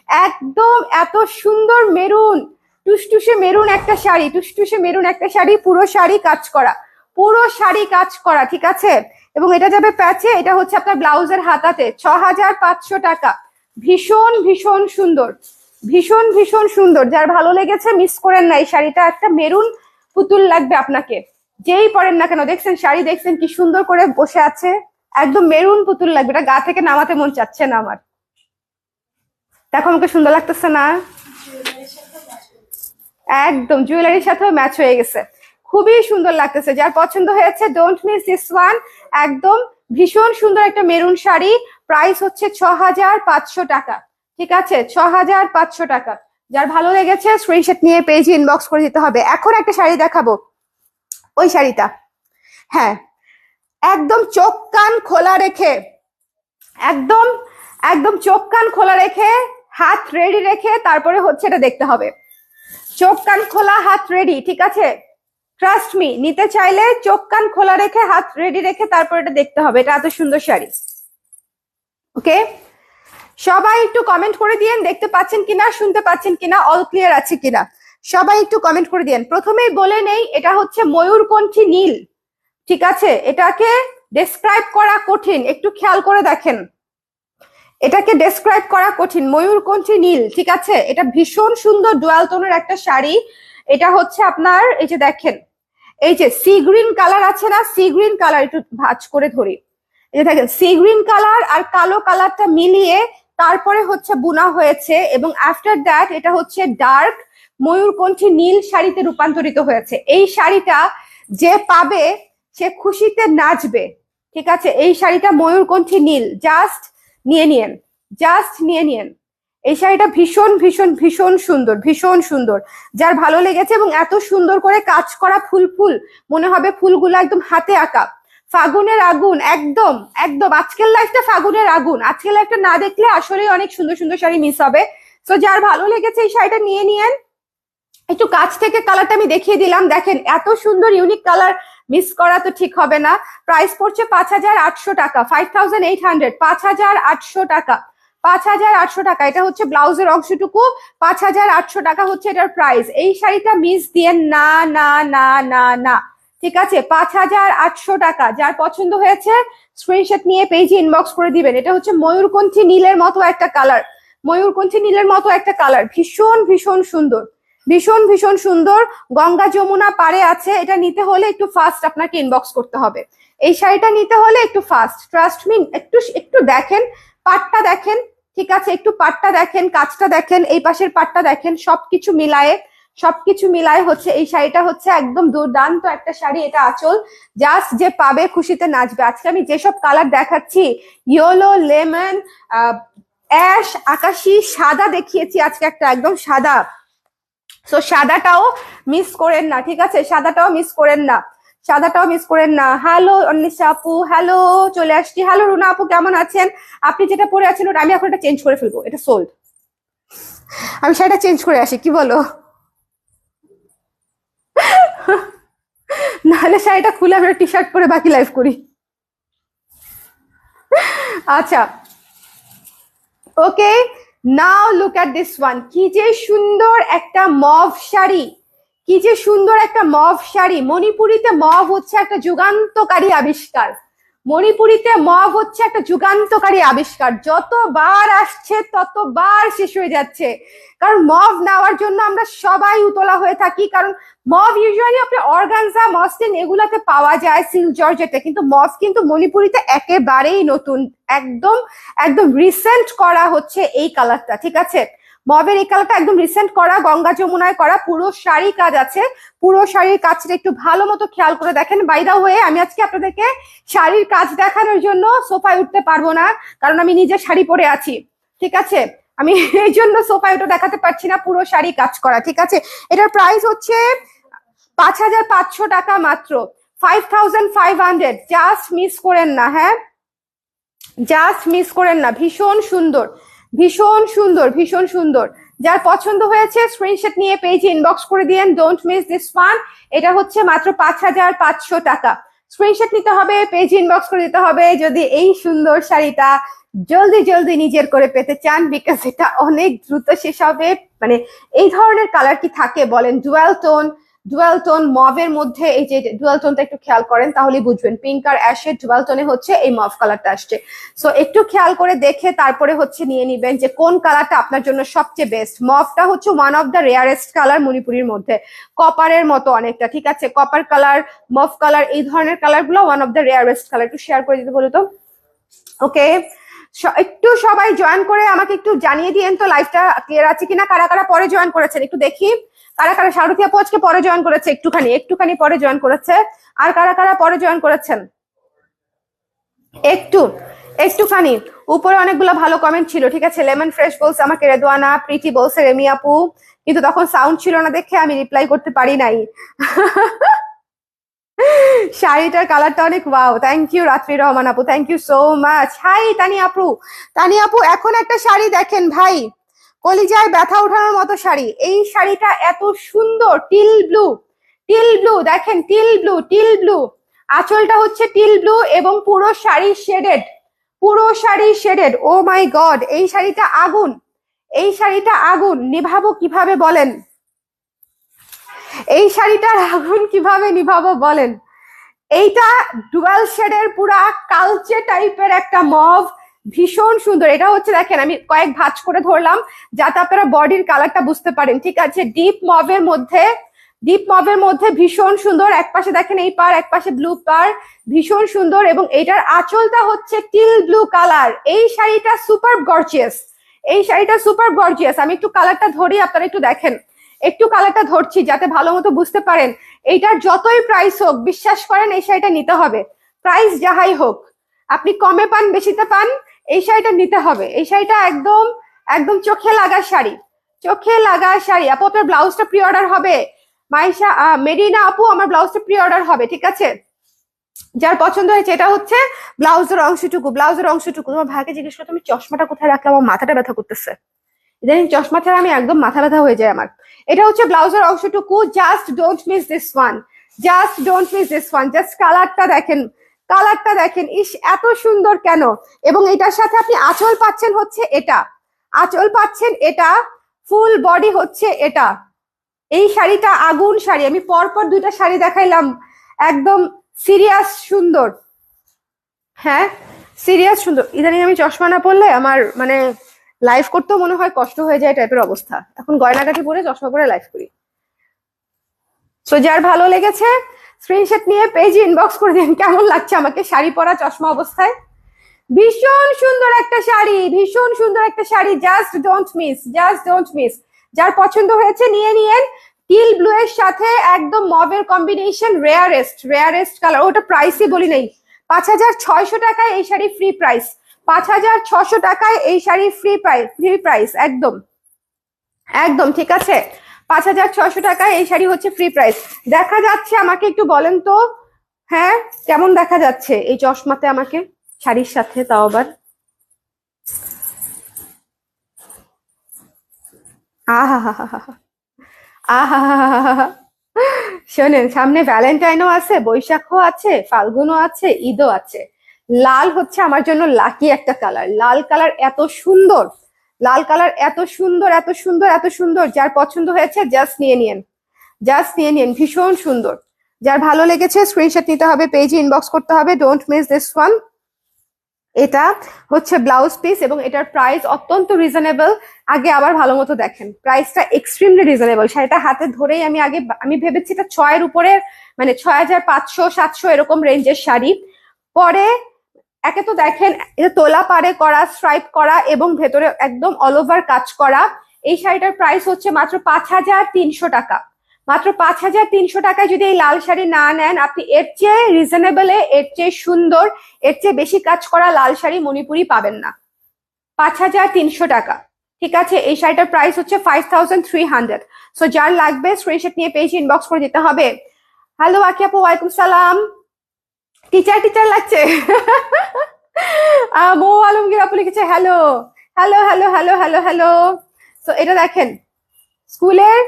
একদম এত সুন্দর মেরুন, টুসটুসে মেরুন একটা শাড়ি, টুসটুসে মেরুন একটা শাড়ি, পুরো শাড়ি কাজ করা, পুরো শাড়ি কাজ করা, ঠিক আছে। এবং এটা যাবে প্যাচে, এটা হচ্ছে আপনার ব্লাউজের হাতাতে। 6500 টাকা। ভীষণ ভীষণ সুন্দর, ভীষণ ভীষণ সুন্দর। যার ভালো লেগেছে মিস করেন না, এই শাড়িটা একটা মেরুন পুতুল লাগবে আপনাকে, যেই পরেন না কেন। দেখছেন শাড়ি, দেখছেন কি সুন্দর করে বসে আছে, একদম মেরুন পুতুল লাগবে। এটা গা থেকে নামাতে মন চাচ্ছে না আমার। দেখো আমাকে সুন্দর লাগতেছে না? একদম জুয়েলারির সাথেও ম্যাচ হয়ে গেছে, খুবই সুন্দর লাগতেছে। যার পছন্দ হয়েছে ডোন্ট মিস দিস ওয়ান। একদম ভীষণ সুন্দর একটা মেরুন শাড়ি, প্রাইস হচ্ছে 6500 টাকা। ঠিক আছে, 6500 টাকা। যার ভালো লেগেছে স্ক্রিনশট নিয়ে পেজে ইনবক্স করে দিতে হবে। এখন একটা শাড়ি দেখাবো, ওই শাড়িটা, হ্যাঁ, একদম চোখ কান খোলা রেখে, একদম একদম চোখ কান খোলা রেখে, হাত রেডি রেখে তারপরে হচ্ছে এটা দেখতে হবে। চোখ কান খোলা, হাত রেডি, ঠিক আছে? ট্রাস্ট মি, নিতে চাইলে চোখ কান খোলা রেখে হাত রেডি রেখে তারপর এটা দেখতে হবে। এটা এত সুন্দর শাড়ি। ওকে, সবাই একটু কমেন্ট করে দিয়েন দেখতে পাচ্ছেন কিনা, শুনতে পাচ্ছেন কিনা, অল ক্লিয়ার আছে কিনা, সবাই একটু কমেন্ট করে দিয়েন। প্রথমেই বলে নেই এটা হচ্ছে ময়ূরকণ্ঠী নীল, ঠিক আছে? এটাকে ডেসক্রাইব করা কঠিন, একটু খেয়াল করে দেখেন, এটাকে ডেসক্রাইব করা কঠিন। ময়ূরকণ্ঠী নীল, ঠিক আছে? এটা ভীষণ সুন্দর ডুয়াল টোনের একটা শাড়ি। এটা হচ্ছে আপনার, এই যে দেখেন, এই যে সি গ্রিন কালার আছে না, সি গ্রিন কালার, একটু ভাঁজ করে ধরি, এই যে দেখেন সি গ্রিন কালার আর কালো কালারটা মিলিয়ে তারপরে হচ্ছে বুনা হয়েছে, এবং আফটার দ্যাট এটা হচ্ছে ডার্ক ময়ূরকণ্ঠী নীল শাড়িতে রূপান্তরিত হয়েছে। এই শাড়িটা যে পাবে সে খুশিতে নাচবে, ঠিক আছে? এই শাড়িটা ময়ূরকণ্ঠী নীল, জাস্ট নিয়ে নিয়েন, জাস্ট নিয়ে নিয়েন। এই শাড়িটা ভীষণ ভীষণ ভীষণ সুন্দর, ভীষণ সুন্দর। যার ভালো লেগেছে, এবং এত সুন্দর করে কাজ করা ফুল ফুল, মনে হবে ফুলগুলো একদম হাতে আঁকা। ফাগুনের আগুন, একদম একদম আজকের লাইফটা ফাগুনের আগুন। আজকের লাইফটা না দেখলে আসলে অনেক সুন্দর সুন্দর শাড়ি মিস হবে। তো যার ভালো লেগেছে এই শাড়িটা নিয়ে নিয়েন। একটু কাছ থেকে কালারটা আমি দেখিয়ে দিলাম, দেখেন এত সুন্দর ইউনিক কালার মিস করা তো ঠিক হবে না। প্রাইস পড়ছে 5800 টাকা, 5800, 5800 টাকা, 5800 টাকা। এটা হচ্ছে ব্লাউজের অংশটুকু, 5800 টাকা হচ্ছে এটার প্রাইস। এই শাড়িটা মিস দিয়েন না, না না না না, ঠিক আছে? 5800 টাকা। যার পছন্দ হয়েছে স্ক্রিনশট নিয়ে পেজে ইনবক্স করে দিবেন। এটা হচ্ছে ময়ূরকণ্ঠী নীলের মতো একটা কালার, ময়ূরকণ্ঠী নীলের মতো একটা কালার, ভীষণ ভীষণ সুন্দর, ভীষণ ভীষণ সুন্দর। গঙ্গা যমুনা পারে আছে। এটা নিতে হলে একটু ফাস্ট আপনাকে ইনবক্স করতে হবে। এই শাড়িটা নিতে হলে একটু ফাস্ট, ট্রাস্ট মি। একটু একটু দেখেন, পাটটা দেখেন, ঠিক আছে? একটু পাটটা দেখেন, কাজটা দেখেন, এই পাশের পাটটা দেখেন, সবকিছু মিলায়ে, সবকিছু মিলায়ে হচ্ছে এই শাড়িটা হচ্ছে একদম দুর্দান্ত একটা শাড়ি। এটা আঁচল, জাস্ট যে পাবে খুশিতে নাচবে। আজকে আমি যেসব কালার দেখাচ্ছি, ইয়েলো, লেমন, অ্যাশ, আকাশি, সাদা দেখিয়েছি আজকে একটা একদম সাদা। সো সাদাটাও মিস করেন না, ঠিক আছে? সাদাটাও মিস করেন না, সাদাটাও মিস করেন না। হ্যালো অনিশা আপু, হ্যালো, চলে আসছি। হ্যালো রুনা আপু, কেমন আছেন? আপনি যেটা পরে আছেন ওটা আমি এখন এটা চেঞ্জ করে ফেলবো, এটা সোল্ড। আমি সেটা চেঞ্জ করে আসি, কি বলো? নাহলে শাড়িটা খুলে আমি টি শার্ট পরে বাকি লাইফ করি। আচ্ছা, ওকে, নাও লুক এট দিস ওয়ান। কি যে সুন্দর একটা মভ শাড়ি, কি যে সুন্দর একটা মভ শাড়ি। মণিপুরিতে মভ হচ্ছে একটা যুগান্তকারী আবিষ্কার, মণিপুরিতে মভ হচ্ছে একটা যুগান্তকারী আবিষ্কার। যতবার আসছে ততবার শেষ হয়ে যাচ্ছে, কারণ মভ নেওয়ার জন্য আমরা সবাই উতলা হয়ে থাকি। কারণ মভ ইউজুয়ালি আপনার অর্গানজা, মসলিন এগুলাতে পাওয়া যায়, সিল্ক জর্জেটে, কিন্তু মভ কিন্তু মণিপুরিতে একেবারেই নতুন, একদম একদম রিসেন্ট করা হচ্ছে এই কালারটা, ঠিক আছে? মবের এই কালারটা একদম রিসেন্ট করা, গঙ্গা যমুনায় করা, পুরো শাড়ি কাজ আছে। পুরো শাড়ির কাজটা একটু ভালো মতো খেয়াল করে দেখেন। বাই দা ওয়ে, আমি আজকে আপনাদেরকে শাড়ির কাজ দেখানোর জন্য সোফায় উঠতে পারবো না, কারণ আমি নিজে শাড়ি পরে আছি, ঠিক আছে? আমি এই জন্য সোফায় উঠে দেখাতে পারছি না, পুরো শাড়ি কাজ করা, ঠিক আছে? এটার প্রাইস হচ্ছে 5500 টাকা মাত্র, 5500। জাস্ট মিস করেন না, হ্যাঁ, জাস্ট মিস করেন না। ভীষণ সুন্দর, ভীষণ সুন্দর, ভীষণ সুন্দর। যার পছন্দ হয়েছে স্ক্রিনশট নিয়ে পেজে ইনবক্স করে দিয়েন, ডোন্ট মিস দিস ওয়ান। এটা হচ্ছে মাত্র 5500 টাকা। স্ক্রিনশট নিতে হবে, পেজে ইনবক্স করে দিতে হবে যদি এই সুন্দর শাড়িটা জলদি জলদি নিজের করে পেতে চান, বিকজ এটা অনেক দ্রুত শেষ হবে। মানে এই ধরনের কালার কি থাকে বলেন? ডুয়াল টোন, ডুয়াল টোন মভের মধ্যে, এই যে ডুয়াল টোনটা একটু খেয়াল করেন তাহলে বুঝবেন। পিঙ্ক আর অ্যাশের ডুয়াল টোনে হচ্ছে এই মভ কালারটা আসছে। সো একটু খেয়াল করে দেখে তারপরে হচ্ছে নিয়ে নিবেন যে কোন কালারটা আপনার জন্য সবচেয়ে বেস্ট। মভটা হচ্ছে one of the rarest colour মণিপুরির মধ্যে, কপারের মতো অনেকটা, ঠিক আছে? কপার কালার, মভ কালার, এই ধরনের কালার গুলো one of the rarest colour. একটু শেয়ার করে দিতে বলো তো। ওকে, একটু সবাই জয়েন করে আমাকে একটু জানিয়ে দিয়েন তো লাইভটা ক্লিয়ার আছে কিনা, কারা কারা পরে জয়েন করেছেন একটু দেখি। কারা কারা শারুখী আপু আজকে পরে জয়েন করেছে, একটুখানি পরে জয়েন করেছে। আর কারা কারা পরে জয়েন করেছেন একটুখানি। উপরে অনেকগুলো ভালো কমেন্ট ছিল, ঠিক আছে। লেমন ফ্রেশ বলছে আমাকে রেদওয়ানা, প্রীতি বলছে রেমি আপু, কিন্তু তখন সাউন্ড ছিল না দেখে আমি রিপ্লাই করতে পারি নাই। শাড়িটার কালারটা অনেক wow, thank you Ratri Rahman আপু, thank you so much. Hi Tani আপু এখন একটা শাড়ি দেখেন ভাই, কলিজায় ব্যথা ওঠানোর মতো শাড়ি। এই শাড়িটা এত সুন্দর, টিল ব্লু দেখেন, টিল ব্লু, আঁচলটা হচ্ছে টিল ব্লু এবং পুরো শাড়ি শেডেড। ও মাই গড, এই শাড়িটা আগুন নিভাবো কিভাবে বলেন, এই শাড়িটার আগুন কিভাবে নিভাবো বলেন। এইটা ডুয়াল শেডের পুরা কালচে টাইপের একটা মভ, ভীষণ সুন্দর। এটা হচ্ছে দেখেন আমি কয়েক ভাঁজ করে ধরলাম যাতে আপনারা বডির কালারটা বুঝতে পারেন, ঠিক আছে। ডিপ মভের মধ্যে ভীষণ সুন্দর। এক পাশে দেখেন এই পার, এক পাশে ব্লু পার, ভীষণ সুন্দর। এবং এইটার আঁচলটা হচ্ছে টিল ব্লু কালার। এই শাড়িটা সুপার গর্জিয়াস। আমি একটু কালারটা ধরি, আপনারা একটু দেখেন, একটু কালারটা ধরছি যাতে ভালো মতো বুঝতে পারেন। এইটার যতই প্রাইস হোক, বিশ্বাস করেন এই শাড়িটা নিতে হবে, প্রাইস যাহাই হোক। আপনি কমে পান বেশিতে পান, এই শাড়িটা নিতে হবে। এই শাড়িটা একদম একদম চোখে লাগা শাড়ি। আপু আপনার ব্লাউজটা প্রি অর্ডার হবে, মাইশা মেরিনা আপু আমার ব্লাউজটা প্রি অর্ডার হবে, ঠিক আছে। যার পছন্দ হয়েছে, এটা হচ্ছে ব্লাউজের অংশটুকু। তোমার ভাইকে জিজ্ঞেস করো তুমি চশমাটা কোথায় রাখলাম, আমার মাথাটা ব্যথা করতেছে ইদানিং, চশমা ছাড়া আমি একদম মাথা ব্যথা হয়ে যায় আমার। এটা হচ্ছে ব্লাউজের অংশটুকু। Just don't miss this one. Just কালারটা দেখেন, ইস এত সুন্দর কেন। এবং এটার সাথে আপনি আঁচল পাচ্ছেন এটা, ফুল বডি হচ্ছে এটা। এই শাড়িটা আগুন শাড়ি। আমি পরপর দুইটা শাড়ি দেখাইলাম, একদম সিরিয়াস সুন্দর। হ্যাঁ সিরিয়াস সুন্দর। ইদানিং আমি চশমা না পরলে আমার মানে লাইভ করতেও মনে হয় কষ্ট হয়ে যায় টাইপের অবস্থা। এখন গয়নাগাটি পরে চশমা পরে লাইভ করি। সো যার ভালো লেগেছে স্ক্রিনশট নিয়ে পেজে ইনবক্স করে দিন কেমন লাগছে আমাকে শাড়ি পরা চশমা অবস্থায়। ভীষণ সুন্দর একটা শাড়ি। Just don't miss. যার পছন্দ হয়েছে নিয়ে নিয়েন। টিল ব্লু এর সাথে একদম মবের কম্বিনেশন, রেয়ারেস্ট কালার। ওটা প্রাইসই বলি নাই, 5,600 টাকায় এই শাড়ি ফ্রি প্রাইস। 5,600 টাকায় এই শাড়ি ফ্রি প্রাইস একদম ঠিক আছে। 5,600 টাকায় এই শাড়ি হচ্ছে ফ্রি প্রাইস। দেখা যাচ্ছে আমাকে একটু বলেন তো, হ্যাঁ কেমন দেখা যাচ্ছে এই চশমাতে আমাকে শাড়ির সাথে, তাও আবার আহা। শোনেন, সামনে ভ্যালেন্টাইনও আছে, বৈশাখও আছে, ফাল্গুনও আছে, ঈদও আছে। লাল হচ্ছে আমার জন্য লাকি একটা কালার। লাল কালার এত সুন্দর, যার পছন্দ হয়েছে জাস্ট নিয়ে নিন। ভীষণ সুন্দর। যার ভালো লেগেছে স্ক্রিনশট নিতে হবে, পেজে ইনবক্স করতে হবে, ডোন্ট মিস দিস ওয়ান। এটা হচ্ছে ব্লাউজ পিস এবং এটার প্রাইস অত্যন্ত রিজনেবল। আগে আবার ভালো মতো দেখেন, প্রাইসটা এক্সট্রিমলি রিজনেবল। শাড়িটা হাতে ধরেই আমি ভেবেছি এটা 6 উপরে, মানে 6,500-700 এরকম রেঞ্জের শাড়ি। পরে একে তো দেখেন এটা তোলা পাড়ে করা, স্ট্রাইপ করা এবং ভেতরে একদম অল ওভার কাজ করা। এই শাড়িটার প্রাইস হচ্ছে মাত্র 5,300 টাকা। মাত্র 5,300 টাকায় যদি এই লাল শাড়ি না নেন, আপনি এর চেয়ে রিজনেবলে, এর চেয়ে সুন্দর, এর চেয়ে বেশি কাজ করা লাল শাড়ি মণিপুরি পাবেন না। 5,300 টাকা, ঠিক আছে। এই শাড়িটার প্রাইস হচ্ছে 5,300। সো যার লাগবে স্ক্রিনশট নিয়ে পেজ ইনবক্স করে দিতে হবে। হ্যালো আকি আপু, ওয়ালাইকুম সালাম। টিচার লাগছে। মৌ আলমগীর আপু লিখেছে হ্যালো। তো এটা দেখেন স্কুলের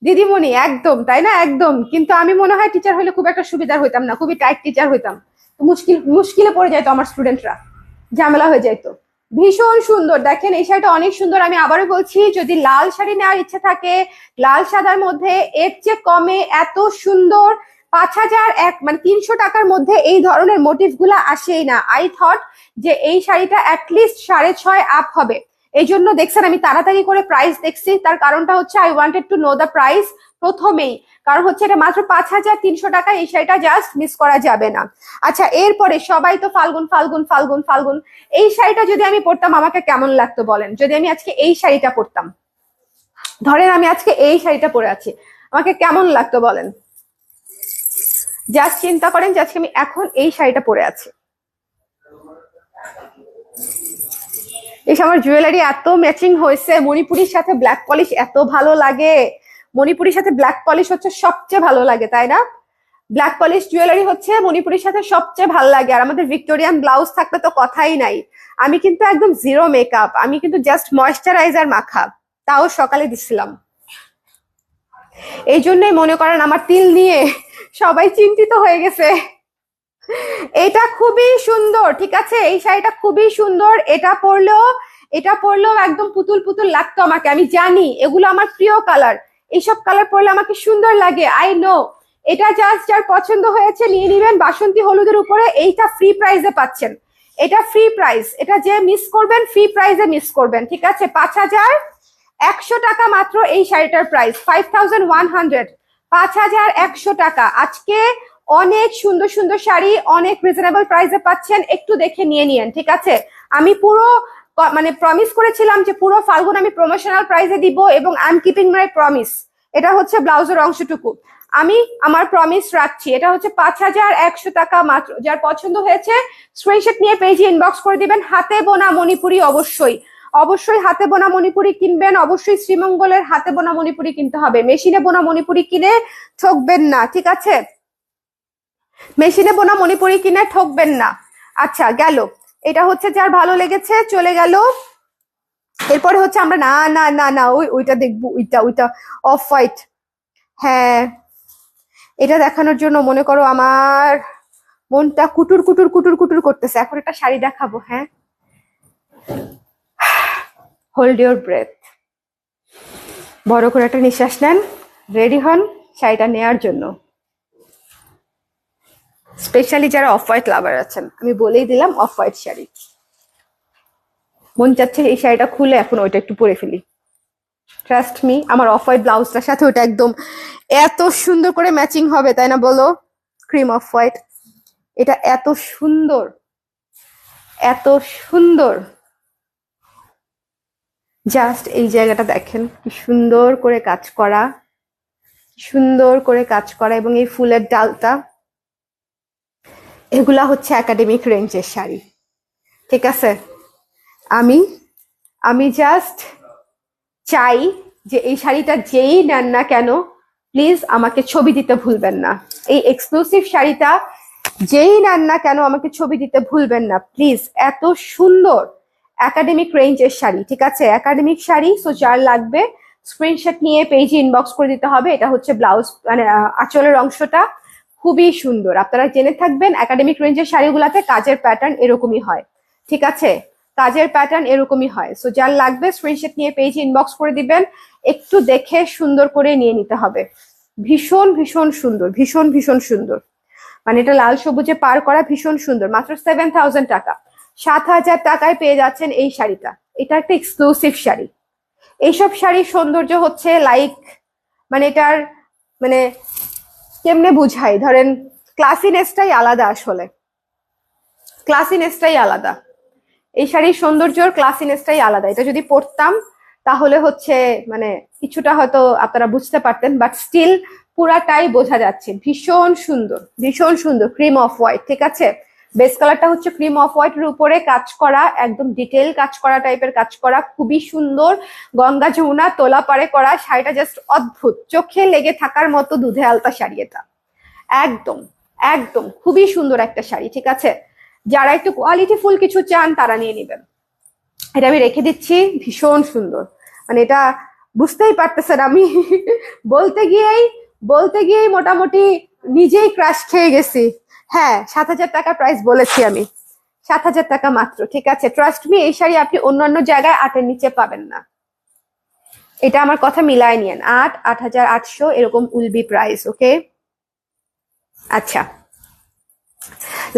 দিদিমণি একদম, তাই না? একদম। কিন্তু আমি মনে হয় টিচার হলে খুব একটা সুবিধার হইতাম না, খুবই টাইট টিচার হইতাম। তো মুশকিলে পড়ে যাইতো আমার স্টুডেন্টরা, ঝামেলা হয়ে যাইতো। ভীষণ সুন্দর দেখেন, এই শাড়িটা অনেক সুন্দর। আমি আবারও বলছি, যদি লাল শাড়ি নেওয়ার ইচ্ছে থাকে, লাল সাদার মধ্যে এর চেয়ে কমে এত সুন্দর 5,300 টাকার মধ্যে এই ধরনের মোটিভ গুলা আসেই না। আই থট যে এই শাড়িটা অ্যাটলিস্ট 6.5 আপ হবে। এই জন্য দেখছেন আমি তাড়াতাড়ি করে প্রাইস দেখছি, তার কারণটা হচ্ছে I wanted to know the price প্রথমেই। কারণ হচ্ছে এটা মাত্র 5,300 টাকা, এই শাড়িটা জাস্ট মিস করা যাবে না। আচ্ছা, এরপরে সবাই তো ফাল্গুন। এই শাড়িটা যদি আমি পরতাম আমাকে কেমন লাগতো বলেন? যদি আমি আজকে এই শাড়িটা পরতাম, ধরেন আমি আজকে এই শাড়িটা পরে আছি, আমাকে কেমন লাগতো বলেন? জাস্ট চিন্তা করেন যে আজকে আমি এখন এই শাড়িটা পরে আছি, এই আমার জুয়েলারি এত ম্যাচিং হয়েছে, মণিপুরির সাথে ব্ল্যাক পলিশ এত ভালো লাগে। মণিপুরির সাথে ব্ল্যাক পলিশ হচ্ছে সবচেয়ে ভালো লাগে, তাই না? ব্ল্যাক পলিশ জুয়েলারি হচ্ছে মণিপুরির সাথে সবচেয়ে ভালো লাগে। আর আমাদের ভিক্টোরিয়ান ব্লাউজ থাকলে তো কথাই নাই। আমি কিন্তু একদম জিরো মেকআপ, আমি কিন্তু জাস্ট ময়েশ্চারাইজার মাখা, তাও সকালে দিছিলাম। এই জন্যই মনে করেন আমার তিল নিয়ে সবাই চিন্তিত হয়ে গেছে। এটা খুবই সুন্দর, ঠিক আছে, এই শাড়িটা খুবই সুন্দর। এটা পরলেও একদম পুতুল পুতুল লাগতো আমাকে। আমি জানি এগুলো আমার প্রিয় কালার, এইসব কালার পরলে আমাকে সুন্দর লাগে, আই নো। এটা জাস্ট যার পছন্দ হয়েছে নিয়ে নিবেন। বাসন্তী হলুদের উপরে এইটা ফ্রি প্রাইজে পাচ্ছেন, এটা ফ্রি প্রাইস। এটা যে মিস করবেন ফ্রি প্রাইজে মিস করবেন, ঠিক আছে। 5100 টাকা মাত্র এই শাড়িটার প্রাইস, 5100, 5100 টাকা। আজকে অনেক সুন্দর সুন্দর শাড়ি অনেক রিজনেবল প্রাইসে পাচ্ছেন, একটু দেখে নিয়ে নিয়েন, ঠিক আছে। আমি পুরো মানে প্রমিস করেছিলাম যে পুরো ফাল্গুন আমি প্রমোশনাল প্রাইসে দিব, এবং I am keeping my promise. এটা হচ্ছে ব্লাউজের অংশটুকু, আমি আমার প্রমিস রাখছি। এটা হচ্ছে 5100 টাকা মাত্র। যার পছন্দ হয়েছে স্ক্রিনশট নিয়ে পেজে ইনবক্স করে দিবেন। হাতে বোনা মণিপুরি অবশ্যই, অবশ্যই হাতে বোনা মণিপুরি কিনবেন, অবশ্যই শ্রীমঙ্গলের হাতে বোনা মণিপুরি কিনতে হবে। মেশিনে বোনা মণিপুরি কিনে ঠকবেন না, ঠিক আছে, মেশিনে বোনা মণিপুরি কিনে ঠকবেন না। আচ্ছা গেল, এটা হচ্ছে যার ভালো লেগেছে চলে গেল। এরপরে হচ্ছে আমরা না না না না ওইটা দেখবো, ওইটা অফ হোয়াইট। হ্যাঁ, এটা দেখানোর জন্য মনে করো আমার মনটা কুটুর কুটুর কুটুর কুটুর করতেছে। এখন একটা শাড়ি দেখাবো। হ্যাঁ, হোল্ড ইউর ব্রেথ, বড় করে একটা নিঃশ্বাস নেন, রেডি হন শাড়িটা নেয়ার জন্য। স্পেশালি যারা অফ হোয়াইট লাভার আছেন, আমি বলেই দিলাম অফ হোয়াইট শাড়ি। মন চাচ্ছে এই শাড়িটা খুলে এখন ওইটা একটু পরে ফেলি। ট্রাস্ট মি, আমার অফ হোয়াইট ব্লাউজটার সাথে ওটা একদম এত সুন্দর করে ম্যাচিং হবে, তাই না বলো? ক্রিম অফ হোয়াইট, এটা এত সুন্দর, এত সুন্দর। জাস্ট এই জায়গাটা দেখেন কি সুন্দর করে কাজ করা, সুন্দর করে কাজ করা, এবং এই ফুলের ডালটা, এগুলা হচ্ছে একাডেমিক রেঞ্জের শাড়ি, ঠিক আছে। আমি আমি জাস্ট চাই যে এই শাড়িটা যেই নেন না কেন প্লিজ আমাকে ছবি দিতে ভুলবেন না। এই এক্সক্লুসিভ শাড়িটা যেই নেন না কেন আমাকে ছবি দিতে ভুলবেন না প্লিজ। এত সুন্দর একাডেমিক রেঞ্জের শাড়ি, ঠিক আছে, একাডেমিক শাড়ি। সো যার লাগবে স্ক্রিনশট নিয়ে পেজে ইনবক্স করে দিতে হবে। এটা হচ্ছে ব্লাউজ, মানে আঁচলের অংশটা খুবই সুন্দর। আপনারা জেনে থাকবেন একাডেমিক রেঞ্জের শাড়িগুলোতে কাজের প্যাটার্ন এরকমই হয়, ঠিক আছে, কাজের প্যাটার্ন এরকমই হয়। সো যার লাগবে স্ক্রিনশট নিয়ে পেজে ইনবক্স করে দিবেন, একটু দেখে সুন্দর করে নিয়ে নিতে হবে। ভীষণ ভীষণ সুন্দর, ভীষণ ভীষণ সুন্দর, মানে এটা লাল সবুজে পার করা, ভীষণ সুন্দর। মাত্র 7000 টাকা, 7000 টাকায় পেয়ে যাচ্ছেন এই শাড়িটা। এটা একটা এক্সক্লুসিভ শাড়ি। এইসব শাড়ির সৌন্দর্য হচ্ছে লাইক, মানে এটার মানে কেমনে বুঝাই, ধরেন ক্লাসিনেসটাই আলাদা, আসলে ক্লাসিনেসটাই আলাদা। এই শাড়ির সৌন্দর্যর ক্লাসিনেসটাই আলাদা। এটা যদি পরতাম তাহলে হচ্ছে মানে কিছুটা হয়তো আপনারা বুঝতে পারতেন, বাট স্টিল পুরাটাই বোঝা যাচ্ছে। ভীষণ সুন্দর, ভীষণ সুন্দর, ক্রিম অফ হোয়াইট, ঠিক আছে। বেস কালারটা হচ্ছে ক্রিম অফ হোয়াইটের উপরে কাজ করা, একদম ডিটেল কাজ করা টাইপের কাজ করা, খুবই সুন্দর। গঙ্গা যমুনা তোলা পারে করা শাড়িটা, জাস্ট অদ্ভুত, চোখে লেগে থাকার মতো দুধে আলতা শাড়ি এটা, একদম একদম খুবই সুন্দর একটা শাড়ি, ঠিক আছে। যারা একটু কোয়ালিটিফুল কিছু চান তারা নিয়ে নেবেন। এটা আমি রেখে দিচ্ছি, ভীষণ সুন্দর, মানে এটা বুঝতেই পারতেছেন আমি বলতে গিয়েই মোটামুটি নিজেই ক্রাশ খেয়ে গেছি। হ্যাঁ, 7000 টাকা প্রাইস বলেছি আমি, 7000 টাকা মাত্র, ঠিক আছে। ট্রাস্ট মি, এই শাড়ি আপনি অন্যান্য জায়গায় 8-এর নিচে পাবেন না। এটা আমার কথা মিলায় নিয়েন, 8,800 এরকম উইল বি প্রাইস, ওকে। আচ্ছা,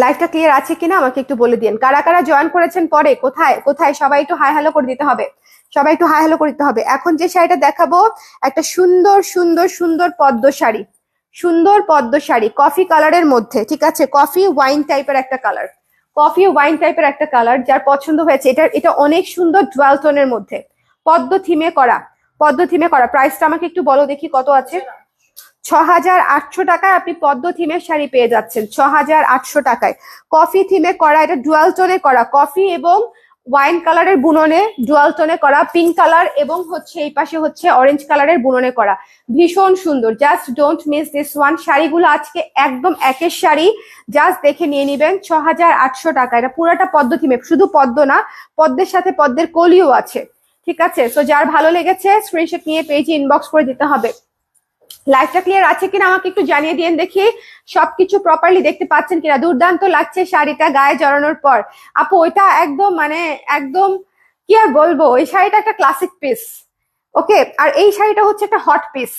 লাইভটা ক্লিয়ার আছে কিনা আমাকে একটু বলে দিন। কারা কারা জয়েন করেছেন পরে, কোথায় কোথায়, সবাই একটু হাই হ্যালো করে দিতে হবে, সবাই একটু হাই হ্যালো করে দিতে হবে। এখন যে শাড়িটা দেখাবো একটা সুন্দর সুন্দর সুন্দর পদ্ম শাড়ি, সুন্দর পদ্ম শাড়ি, কফি কালারের মধ্যে, ঠিক আছে, কফি ওয়াইন টাইপের একটা কালার, কফি ওয়াইন টাইপের একটা কালার। যার পছন্দ হয়েছে, এটা অনেক সুন্দর ডুয়াল টোনের মধ্যে, পদ্ম থিমে করা, পদ্ম থিমে করা। প্রাইসটা আমাকে একটু বলো দেখি কত আছে। 6,800 টাকায় আপনি পদ্ম থিমের শাড়ি পেয়ে যাচ্ছেন, 6,800 টাকায়। কফি থিমে করা, এটা ডুয়াল টোনে করা, কফি এবং ওয়াইন কালারের বুননে ডুয়াল টোনে করা, পিঙ্ক কালার এবং হচ্ছে এই পাশে হচ্ছে অরেঞ্জ কালারের বুননে করা, ভীষণ সুন্দর। Just don't miss this one. শাড়িগুলো আজকে একদম একের শাড়ি, জাস্ট দেখে নিয়ে নিবেন। 6,800 টাকা, এটা পুরাটা পদ্ম থিমে, শুধু পদ্ম না, পদ্মের সাথে পদ্মের কলিও আছে, ঠিক আছে? সো যার ভালো লেগেছে স্ক্রিনশট নিয়ে পেজে ইনবক্স করে দিতে হবে। লাইভটা ক্লিয়ার আছে কিনা আমাকে একটু জানিয়ে দিন দেখি, সবকিছু প্রপারলি দেখতে পাচ্ছেন কিনা। দুর্দান্ত লাগছে শাড়িটা গায়ে জড়ানোর পর। আপু ওইটা একদম মানে একদম কি আর বলবো, এই শাড়িটা একটা ক্লাসিক পিস, ওকে। আর এই শাড়িটা হচ্ছে একটা হট পিস,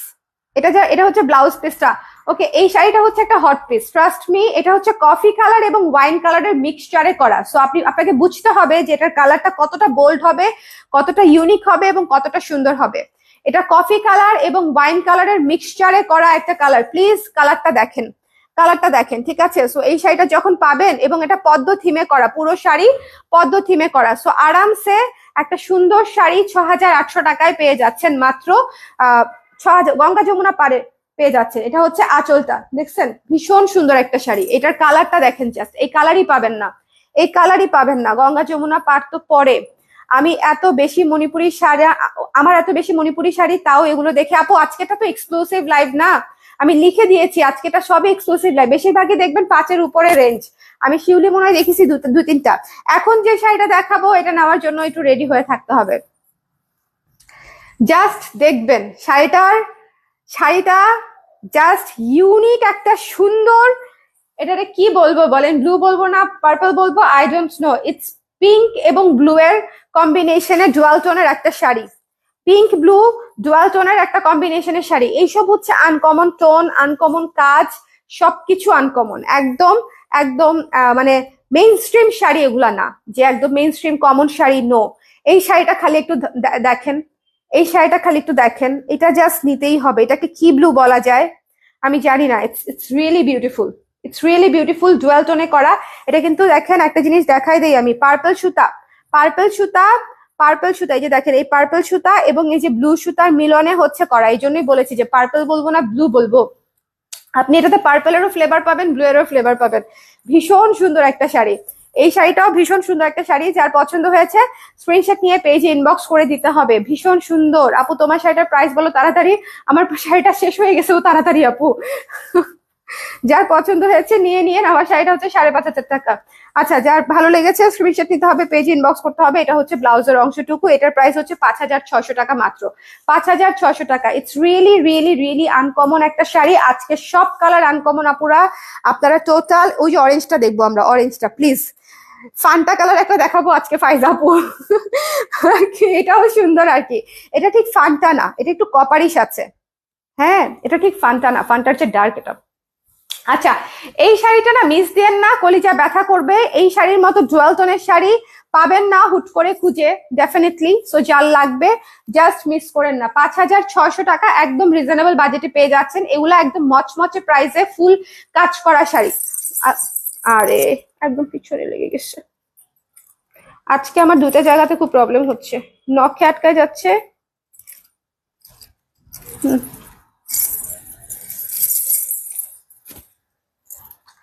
এটা হচ্ছে ব্লাউজ পিসটা, ওকে। এই শাড়িটা হচ্ছে একটা হট পিস, ট্রাস্ট মি। এটা হচ্ছে কফি কালার এবং ওয়াইন কালারের মিক্সচারে করা। সো আপনাকে বুঝতে হবে যে এটার কালারটা কতটা বোল্ড হবে, কতটা ইউনিক হবে এবং কতটা সুন্দর হবে। এটা কফি কালার এবং ওয়াইন কালারের মিক্সচারে করা একটা কালার। প্লিজ কালারটা দেখেন, কালারটা দেখেন, ঠিক আছে? সো এই শাড়িটা যখন পাবেন, এবং এটা পদ্ম থিমে করা, পুরো শাড়ি পদ্ম থিমে করা। সো আরামসে একটা সুন্দর শাড়ি 6,800 টাকায় পেয়ে যাচ্ছেন মাত্র। 6,000 গঙ্গা যমুনা পারে পেয়ে যাচ্ছেন। এটা হচ্ছে আঁচলটা, দেখছেন? ভীষণ সুন্দর একটা শাড়ি। এটার কালারটা দেখেন, জাস্ট এই কালারই পাবেন না, এই কালারই পাবেন না। গঙ্গা যমুনা পার তো পরে আমি এত বেশি মণিপুরি শাড়ি, আমার এত বেশি মণিপুরি শাড়ি, তাও এগুলো দেখে। আপু আজকেটা তো এক্সক্লুসিভ লাইভ না, আমি লিখে দিয়েছি আজকেটা সবই এক্সক্লুসিভ লাইভ। বেশিরভাগই দেখবেন 5-এর উপরে রেঞ্জ। আমি শিউলি মনে হয় দেখেছি 2-3টা। এখন যে শাড়িটা দেখাবো এটা নেওয়ার জন্য একটু রেডি হয়ে থাকতে হবে। জাস্ট দেখবেন শাড়িটা জাস্ট ইউনিক একটা সুন্দর। এটারে কি বলবো বলেন, ব্লু বলবো না পার্পল বলবো, I don't know. It's pink এবং ব্লু এর কম্বিনেশনে ডুয়াল টোনের একটা শাড়ি, পিঙ্ক ব্লু ডুয়াল টোনের একটা কম্বিনেশনের শাড়ি। এইসব হচ্ছে আনকমন টোন, আনকমন কাজ, সবকিছু আনকমন, একদম একদম মানে মেইন স্ট্রিম শাড়ি এগুলা না, যে একদম mainstream common sari, no. এই শাড়িটা খালি একটু দেখেন, এই শাড়িটা খালি একটু দেখেন, এটা জাস্ট নিতেই হবে। এটাকে কি ব্লু বলা যায় আমি জানি না। It's really beautiful, it's really beautiful, dual টোনে করা। এটা কিন্তু দেখেন, একটা জিনিস দেখাই দেই আমি, পার্পল সুতা, পার্পল সুতা, পার্পল সুতা, এই যে দেখেন, এই পার্পল সুতা এবং এই যে ব্লু সুতার মিলনে হচ্ছে করা। এই জন্যই বলেছি যে পার্পল বলবো না, ব্লু বলবো। আপনি এটাতে পার্পলেরও ফ্লেভার পাবেন, ব্লু এরও ফ্লেভার পাবেন। ভীষণ সুন্দর একটা শাড়ি, এই শাড়িটাও ভীষণ সুন্দর একটা শাড়ি। যার পছন্দ হয়েছে স্ক্রিনশট নিয়ে পেজে ইনবক্স করে দিতে হবে। ভীষণ সুন্দর। আপু তোমার শাড়িটার প্রাইস বলো তাড়াতাড়ি, আমার শাড়িটা শেষ হয়ে গেছে তাড়াতাড়ি আপু। যার পছন্দ হয়েছে নিয়ে নিয়ে, আমার শাড়িটা হচ্ছে 5,500 টাকা। আচ্ছা, যার ভালো লেগেছে স্ক্রিনশট নিতে হবে, পেজে ইনবক্স করতে হবে। এটা হচ্ছে ব্লাউজের অংশটুকু, এটার প্রাইস হচ্ছে 5,600 টাকা মাত্র, 5,600 টাকা। It's really really really uncommon একটা শাড়ি। আজকে সব কালার আনকমন আপুরা, আপনারা টোটাল। ওই যে অরেঞ্জটা দেখবো আমরা, অরেঞ্জটা প্লিজ, ফান্টা কালার একটা দেখাবো আজকে ফাইজা আপু। এটাও সুন্দর আর কি। এটা ঠিক ফান্টা না, এটা একটু কপারিশ আছে। হ্যাঁ, এটা ঠিক ফান্টা না, ফান্টার চেয়ে ডার্ক এটা। আচ্ছা, এই শাড়িটা না মিস দেন না, কলিজা ব্যথা করবে। এই শাড়ির মতো ডুয়াল টোনের শাড়ি পাবেন না হুট করে খুঁজে, ডেফিনেটলি। সো যার লাগবে জাস্ট মিস করেন না। 5,600 টাকা একদম রিজনেবল বাজেটে পেয়ে যাচ্ছেন। এগুলো একদম মচমচে প্রাইসে ফুল কাজ করা শাড়ি। আরে একদম পিছনে লেগে গেছে, আজকে আমার দুটো জায়গাতে খুব প্রবলেম হচ্ছে, নখে আটকায় যাচ্ছে।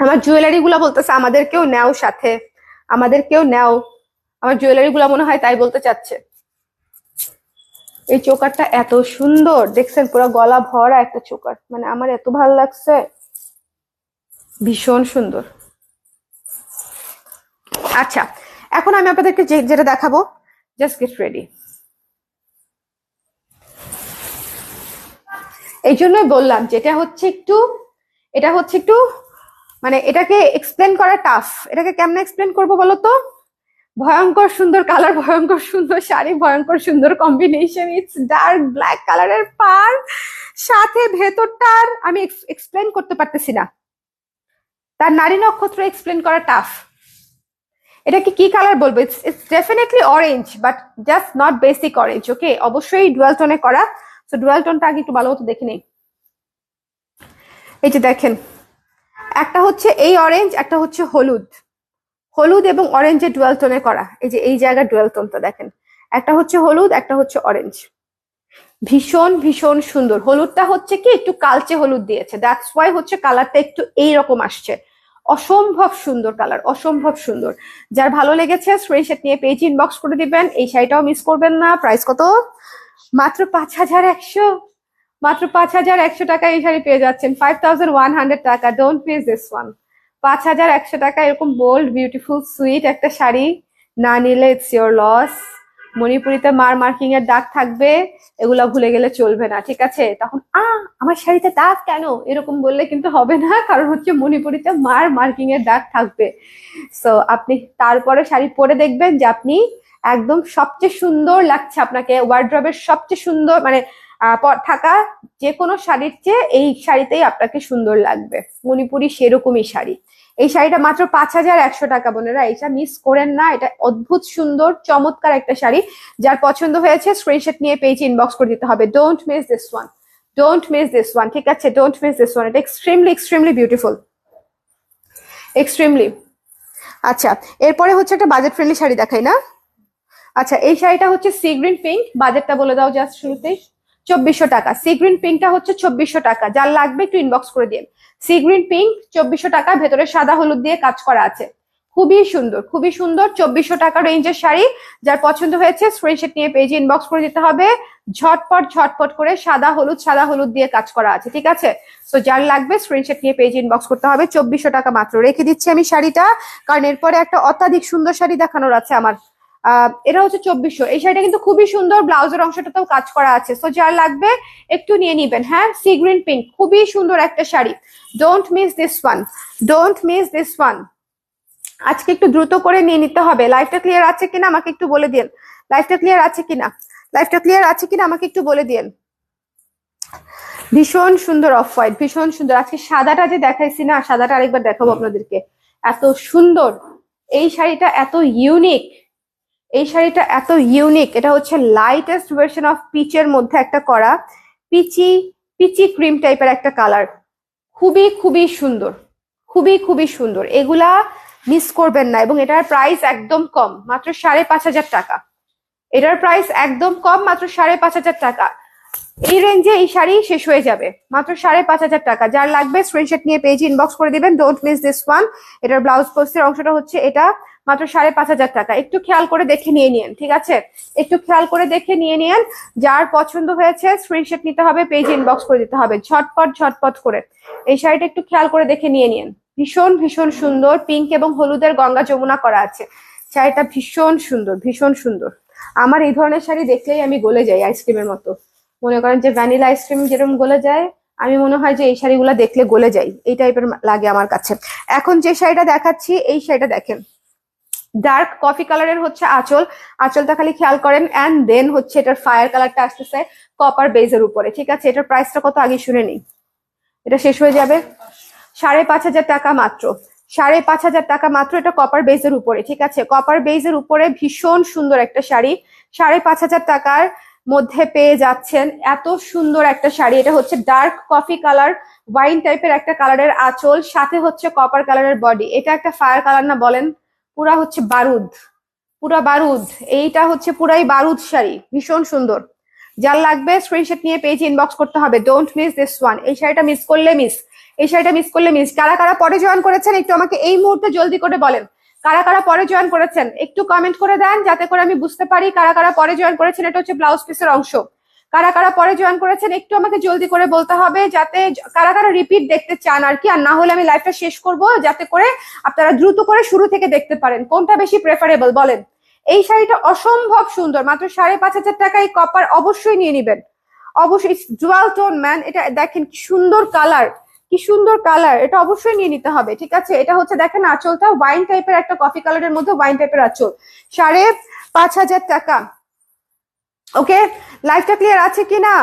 আমার জুয়েলারি গুলা বলতেছে আমাদেরকেও নেও সাথে, আমাদেরকেও নেও। আমার জুয়েলারি গুলা মনে হয় তাই বলতে চাচ্ছে। এই চোকারটা এত সুন্দর দেখছেন, পুরো গলা ভরা একটা চোকার, মানে আমার এত ভালো লাগছে, ভীষণ সুন্দর। আচ্ছা, এখন আমি আপনাদেরকে যেটা দেখাবো, জাস্ট গেট রেডি। এই জন্যই বললাম যেটা হচ্ছে একটু, এটা হচ্ছে একটু মানে এটাকে এক্সপ্লেন করা টাফ। এটাকে কেমনে এক্সপ্লেন করবো বলতো? ভয়ঙ্কর সুন্দর কালার, ভয়ঙ্কর সুন্দর শাড়ি, ভয়ঙ্কর সুন্দর কম্বিনেশন। ইটস ডার্ক ব্ল্যাক কালারের পার, সাথে ভেতরটার আমি এক্সপ্লেন করতে পারতেছি না, তার নারী নক্ষত্র এক্সপ্লেন করা টাফ। এটাকে কি কালার বলবো? It's definitely orange, but just not basic orange, okay. অবশ্যই ডুয়াল টোনে করা। তো ডুয়াল টোনটা আগে একটু ভালো মতো দেখে নেই। এই যে দেখেন, একটা হচ্ছে এই অরেঞ্জ, একটা হচ্ছে হলুদ, হলুদ এবং অরেঞ্জের ডুয়াল টোনে করা। এই যে এই জায়গার ডুয়াল টোনটা দেখেন, একটা হচ্ছে হলুদ, একটা হচ্ছে অরেঞ্জ। ভীষণ ভীষণ সুন্দর। হলুদটা হচ্ছে কি একটু কালচে হলুদ দিয়েছে, দ্যাটস ওয়াই হচ্ছে কালারটা একটু এইরকম আসছে। অসম্ভব সুন্দর কালার, অসম্ভব সুন্দর। যার ভালো লেগেছে স্ক্রিনশট নিয়ে পেজ ইনবক্স করে দিবেন। এই শাড়িটাও মিস করবেন না। প্রাইস কত? মাত্র 5,100। মাত্র 5,100 টাকা এই শাড়ি পেয়ে যাচ্ছেন, 5,100 টাকা। Don't miss this one. 5,100 টাকা এরকম বোল্ড বিউটিফুল সুইট একটা শাড়ি না নিলে ইটস ইয়োর লস। মণিপুরিতে মার মার্কিং এর দাগ থাকবে, এগুলা ভুলে গেলে চলবে না, ঠিক আছে? তখন আমার শাড়িতে দাগ কেন এরকম বললে কিন্তু হবে না, কারণ হচ্ছে মণিপুরিতে মার মার্কিং এর দাগ থাকবে। সো আপনি তারপরে শাড়ি পরে দেখবেন যে আপনি একদম সবচেয়ে সুন্দর লাগছে, আপনাকে ওয়ার্ড্রবের সবচেয়ে সুন্দর মানে থাকা যে কোনো শাড়ির চেয়ে এই শাড়িতেই আপনাকে সুন্দর লাগবে। মণিপুরি সেরকমই শাড়ি। এই শাড়িটা মাত্র 5,100 টাকা বোনেরা, এটা মিস করেন না। এটা অদ্ভুত সুন্দর চমৎকার একটা শাড়ি। যার পছন্দ হয়েছে স্ক্রিনশট নিয়ে পেজ ইনবক্স করে দিতে হবে। Don't miss this one, don't miss this one, ঠিক আছে? Don't miss this one. এটা এক্সট্রিমলি এক্সট্রিমলি বিউটিফুল, এক্সট্রিমলি। আচ্ছা, এরপরে হচ্ছে একটা বাজেট ফ্রেন্ডলি শাড়ি দেখাই না? আচ্ছা, এই শাড়িটা হচ্ছে সি গ্রিন পিঙ্ক। বাজেটটা বলে দাও জাস্ট শুরুতেই। 2,400 টাকা। সি গ্রিন পিঙ্কটা হচ্ছে 2,400 টাকা। যার লাগবে একটু ইনবক্স করে দিন। সি গ্রিন পিঙ্ক 2,400 টাকা, ভেতরে সাদা হলুদ দিয়ে কাজ করা আছে। খুবই সুন্দর, খুবই সুন্দর। 2,400 টাকা রেঞ্জের শাড়ি। যার পছন্দ হয়েছে স্ক্রিনশট নিয়ে পেজে ইনবক্স করে দিতে হবে। ঝটপট ঝটপট করে সাদা হলুদ দিয়ে কাজ করা আছে, ঠিক আছে? সো যার লাগবে স্ক্রিনশট নিয়ে পেজে ইনবক্স করতে হবে। 2,400 টাকা মাত্র। রেখে দিচ্ছি আমি শাড়িটা, কারণ এরপরে একটা অত্যাধিক সুন্দর শাড়ি দেখানোর আছে আমার। এটা হচ্ছে 2,400। এই শাড়িটা কিন্তু খুবই সুন্দর, ব্লাউজের অংশটাতেও কাজ করা আছে। সো যার লাগবে একটু নিয়ে নিবেন। হ্যাঁ, সি গ্রিন পিঙ্ক, খুবই সুন্দর একটা sari. Don't miss this one, don't miss this one. আজকে একটু দ্রুত করে নিয়ে নিতে হবে। লাইফটা ক্লিয়ার আছে কিনা আমাকে একটু বলে দিন। লাইফটা ক্লিয়ার আছে কিনা, লাইফটা ক্লিয়ার আছে কিনা আমাকে একটু বলে দিন। ভীষণ সুন্দর অফ হোয়াইট, ভীষণ সুন্দর। আজকে সাদাটা যে দেখাইছি না, সাদাটা আরেকবার দেখাবো আপনাদেরকে। এত সুন্দর এই শাড়িটা, এত ইউনিক এই শাড়িটা, এত ইউনিক। এটা হচ্ছে লাইটেস্ট ভার্সন অফ পিচের মধ্যে একটা করা, পিচি পিচি ক্রিম টাইপের একটা কালার। খুবই খুবই সুন্দর, খুবই খুবই সুন্দর। এগুলা মিস করবেন না। এবং এটার প্রাইস একদম কম, মাত্র 5,500 টাকা। এটার প্রাইস একদম কম, মাত্র 5,500 টাকা। এই রেঞ্জে এই শাড়ি শেষ হয়ে যাবে, মাত্র 5,500 টাকা। যার লাগবে স্ক্রিনশট নিয়ে পেজে ইনবক্স করে দিবেন। Don't miss this one. এটার ব্লাউজ পোস্টের অংশটা হচ্ছে এটা, মাত্র 5,500 টাকা। একটু খেয়াল করে দেখে নিয়ে নিন, ঠিক আছে? একটু খেয়াল করে দেখে নিয়ে নিন। যার পছন্দ হয়েছে স্ক্রিনশট নিতে হবে, পেজে ইনবক্স করে দিতে হবে ঝটপট ঝটপট করে। এই শাড়িটা একটু খেয়াল করে দেখে নিয়ে নিন। ভীষণ ভীষণ সুন্দর, পিঙ্ক এবং হলুদের গঙ্গা যমুনা করা আছে। শাড়িটা ভীষণ সুন্দর, ভীষণ সুন্দর। আমার এই ধরনের শাড়ি দেখলেই আমি গলে যাই আইসক্রিমের মতো। মনে করেন যে ভ্যানিলা আইসক্রিম যেরকম গলে যায়, আমি মনে হয় যে এই শাড়িগুলো দেখলে গলে যাই, এই টাইপের লাগে আমার কাছে। এখন যে শাড়িটা দেখাচ্ছি, এই শাড়িটা দেখেন, ডার্ক কফি কালারের হচ্ছে আঁচল। আঁচলটা খালি খেয়াল করেন। অ্যান্ড দেন হচ্ছে এটার ফায়ার কালারটা আসতেছে কপার বেজের উপরে, ঠিক আছে? এটার প্রাইসটা কত আগে শুনে নিই, এটা শেষ হয়ে যাবে। 5,500 টাকা মাত্র, 5,500 টাকা মাত্র। এটা কপার বেজের উপরে, ঠিক আছে? কপার বেজের উপরে ভীষণ সুন্দর একটা শাড়ি 5,500 টাকার মধ্যে পেয়ে যাচ্ছেন। এত সুন্দর একটা শাড়ি। এটা হচ্ছে ডার্ক কফি কালার, ওয়াইন টাইপের একটা কালারের আঁচল, সাথে হচ্ছে কপার কালারের বডি। এটা একটা ফায়ার কালার না বলেন? পুরা হচ্ছে বারুদ, পুরা বারুদ। এইটা হচ্ছে পুরাই বারুদ শাড়ি, ভীষণ সুন্দর। যার লাগবে স্ক্রিনশট নিয়ে পেজ ইনবক্স করতে হবে। Don't miss this one. এই শাড়িটা মিস করলে মিস, এই শাড়িটা মিস করলে মিস। কারা কারা পরে জয়েন করেছেন একটু আমাকে এই মুহূর্তে জলদি করে বলেন। কারা কারা পরে জয়েন করেছেন একটু কমেন্ট করে দেন, যাতে করে আমি বুঝতে পারি কারা কারা পরে জয়েন করেছেন। এটা হচ্ছে ব্লাউজ পিসের অংশ। কারা কারা পরে জয়েন করেছেন একটু আমাকে জলদি করে বলতে হবে, যাতে কারা কারা রিপিট দেখতে চান আর কি। আর না হলে আমি লাইভটা শেষ করব, যাতে করে আপনারা দ্রুত করে শুরু থেকে দেখতে পারেন। কোনটা বেশি প্রেফারেবল বলেন? এই শাড়িটা অসম্ভব সুন্দর, মাত্র 5,500 টাকায়। কপার অবশ্যই নিয়ে নিবেন, অবশ্যই। জুয়াল টোন ম্যান, এটা দেখেন কি সুন্দর কালার, কি সুন্দর কালার। এটা অবশ্যই নিয়ে নিতে হবে, ঠিক আছে? এটা হচ্ছে দেখেন আঁচলটা ওয়াইন টাইপের একটা কফি কালারের মধ্যে ওয়াইন টাইপের আঁচল। 5,500 টাকা। ওকে, লাইফটা ক্লিয়ার আছে কিনা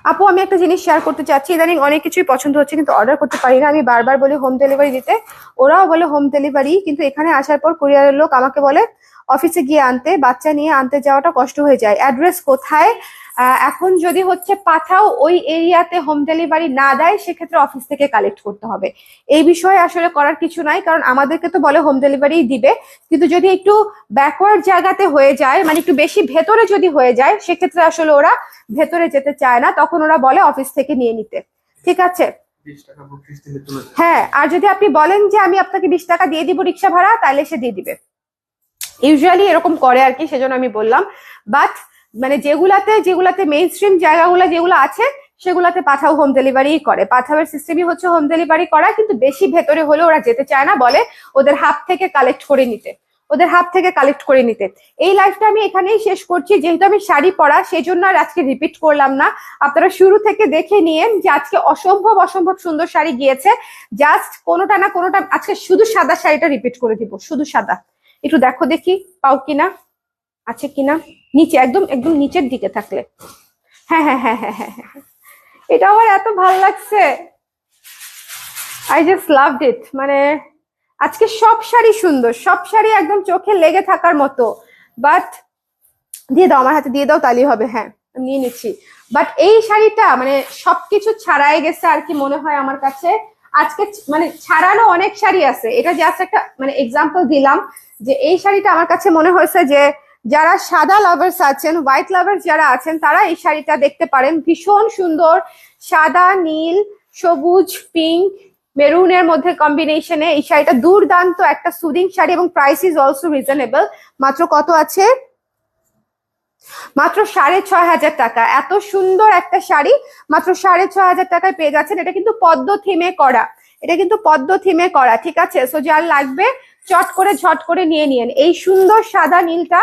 আপু? আমি একটা জিনিস শেয়ার করতে চাচ্ছি। ইদানিং অনেক কিছুই পছন্দ হচ্ছে কিন্তু অর্ডার করতে পারি না। আমি বারবার বলি হোম ডেলিভারি দিতে, ওরাও বলে হোম ডেলিভারি, কিন্তু এখানে আসার পর কুরিয়ারের লোক আমাকে বলে অফিসে গিয়ে আনতে, বাচ্চা নিয়ে আনতে যাওয়াটা কষ্ট হয়ে যায়। অ্যাড্রেস কোথায়? এখন যদি হচ্ছে পাঠাও ওই এরিয়াতে হোম ডেলিভারি না দেয়, সেক্ষেত্রে অফিস থেকে কালেক্ট করতে হবে। এই বিষয়ে আসলে করার কিছু নাই, কারণ আমাদেরকে তো বলে হোম ডেলিভারি দিবে, কিন্তু যদি একটু ব্যাকওয়ার্ড জায়গাতে হয়ে যায়, মানে একটু বেশি ভেতরে যদি হয়ে যায়, সেক্ষেত্রে আসলে ওরা ভেতরে যেতে চায় না, তখন ওরা বলে অফিস থেকে নিয়ে নিতে। ঠিক আছে? হ্যাঁ, আর যদি আপনি বলেন যে আমি আপনাকে 20 টাকা দিয়ে দিব রিক্সা ভাড়া, তাহলে সে দিয়ে দিবে। ইউজুয়ালি এরকম করে আর কি, সেজন্য আমি বললাম। বাট মানে যেগুলাতে মেইন স্ট্রিম জায়গাগুলো যেগুলো আছে, সেগুলাতে পাঠাও হোম ডেলিভারি করে। পাঠাওয়ের সিস্টেমই হচ্ছে হোম ডেলিভারি করা, কিন্তু বেশি ভেতরে হলে ওরা যেতে চায় না, বলে ওদের হাত থেকে কালেক্ট করে নিতে। এই লাইফটা আমি এখানেই শেষ করছি। যেহেতু আমি শাড়ি পরা, সেই জন্য আর আজকে রিপিট করলাম না। আপনারা শুরু থেকে দেখে নিয়েন যে আজকে অসম্ভব সুন্দর শাড়ি গিয়েছে। জাস্ট কোনোটা না কোনোটা, আজকে শুধু সাদা শাড়িটা রিপিট করে দিব, শুধু সাদা। একটু দেখো দেখি পাও কিনা, আছে কিনা, নিচে একদম একদম নিচের দিকে থাকলে। হ্যাঁ হ্যাঁ হ্যাঁ হ্যাঁ হ্যাঁ হ্যাঁ, এটা আমার এত ভালো লাগছে, আই জাস্ট লাভড ইট। মানে আজকে সব শাড়ি সুন্দর, সব শাড়ি একদম চোখে লেগে থাকার মতো। বাট দিয়ে দাও, আমার হাতে দিয়ে দাও, তাহলেই হবে। হ্যাঁ, আমি নিয়ে নিচ্ছি। বাট এই শাড়িটা মানে সবকিছু ছাড়াই গেছে আর কি মনে হয় আমার কাছে আজকে। মানে ছাড়ানো অনেক শাড়ি আছে, এটা জাস্ট একটা মানে এক্সাম্পল দিলাম যে এই শাড়িটা আমার কাছে মনে হয়েছে যে যারা সাদা লাভার্স আছেন, হোয়াইট লাভার্স যারা আছেন, তারা এই শাড়িটা দেখতে পারেন। ভীষণ সুন্দর, সাদা, নীল, সবুজ, পিঙ্ক, মেরুনের মধ্যে কম্বিনেশনে এই শাড়িটা দুর্দান্ত একটা সুদিং শাড়ি, এবং প্রাইস ইজ অলসো রিজনেবল। মাত্র কত আছে? মাত্র 6,500 টাকা। এত সুন্দর একটা শাড়ি মাত্র 6,500 টাকায় পেয়ে যাচ্ছেন। এটা কিন্তু পদ্ম থিমে করা, ঠিক আছে? সো যার লাগবে চট করে ঝট করে নিয়ে নিন। এই সুন্দর সাদা নীলটা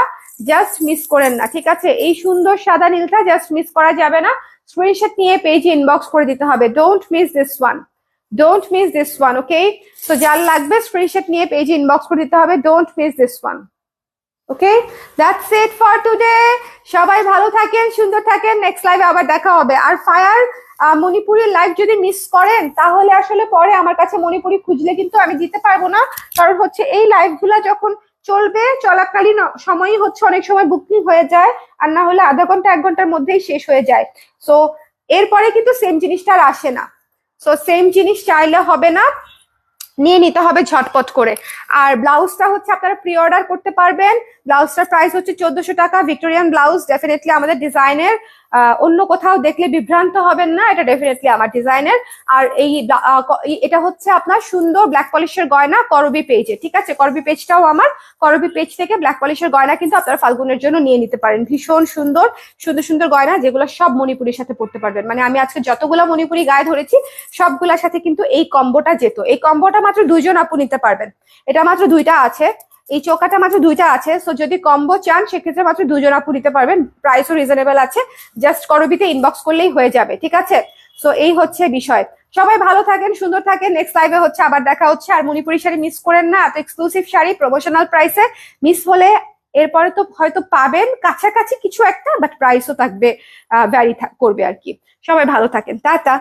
জাস্ট মিস করেন না, ঠিক আছে? এই সুন্দর সাদা নীলটা জাস্ট মিস করা যাবে না। স্ক্রিনশট নিয়ে পেজে ইনবক্স করে দিতে হবে। ডোন্ট মিস দিস ওয়ান, ওকে? তো যার লাগবে স্ক্রিনশট নিয়ে পেজে ইনবক্স করে দিতে হবে। Don't miss this one. Okay, that's it for today. সবাই ভালো থাকেন, সুন্দর থাকেন। নেক্সট লাইভে আবার দেখা হবে। আর ফায়ার মণিপুরের লাইভ যদি মিস করেন, তাহলে আসলে পরে আমার কাছে মণিপুরি খুঁজলে কিন্তু আমি দিতে পারবো না। কারণ হচ্ছে এই লাইভগুলা যখন চলবে, চলাকালীন সময়ই হচ্ছে অনেক সময় বুকিং হয়ে যায়, আর না হলে আধা ঘন্টা 1 ঘন্টার মধ্যেই শেষ হয়ে যায়। সো এরপরে কিন্তু সেম জিনিসটা আর আসে না। সো সেম জিনিস চাইলে হবে না, নিয়ে নিতে হবে ঝটপট করে। আর ব্লাউজটা হচ্ছে আপনারা প্রি অর্ডার করতে পারবেন। ব্লাউজটার প্রাইস হচ্ছে 1,400 টাকা। ভিক্টোরিয়ান ব্লাউজ, ডেফিনেটলি আমাদের ডিজাইনের, অন্য কোথাও দেখলে বিভ্রান্ত হবেন না, এটা ডেফিনেটলি আমার ডিজাইনের। আর এটা হচ্ছে আপনার সুন্দর ব্ল্যাক পলিশের গয়না করবি পেজে, ঠিক আছে? করবি পেজটাও আমার, করবি পেজ থেকে ব্ল্যাক পলিশের গয়না কিন্তু আপনারা ফাল্গুনের জন্য নিয়ে নিতে পারেন। ভীষণ সুন্দর সুন্দর গয়না, যেগুলো সব মণিপুরের সাথে পড়তে পারবেন। মানে আমি আজকে যতগুলো মণিপুরি গায়ে ধরেছি, সবগুলোর সাথে কিন্তু এই কম্বোটা যেত। এই কম্বোটা মাত্র 2 জন আপু নিতে পারবেন। এটা মাত্র 2টা আছে, এই চোকাটা মাত্র 2টা আছে। সো যদি কম্বো চান, সেক্ষেত্রে মাত্র 2 জন আপু নিতে পারবেন। প্রাইসও রিজনেবল আছে, জাস্ট করবিতে ইনবক্স করলেই হয়ে যাবে, ঠিক আছে? সো এই হচ্ছে বিষয়। সবাই ভালো থাকেন, সুন্দর থাকেন। নেক্সট লাইভে হচ্ছে আবার দেখা হচ্ছে। আর মণিপুরি শাড়ি মিস করেন না, এত এক্সক্লুসিভ শাড়ি প্রমোশনাল প্রাইসে। মিস হলে এরপরে তো হয়তো পাবেন কাছাকাছি কিছু একটা, বাট প্রাইসও থাকবে ভ্যারি করবে আর কি। সবাই ভালো থাকেন, টাটা।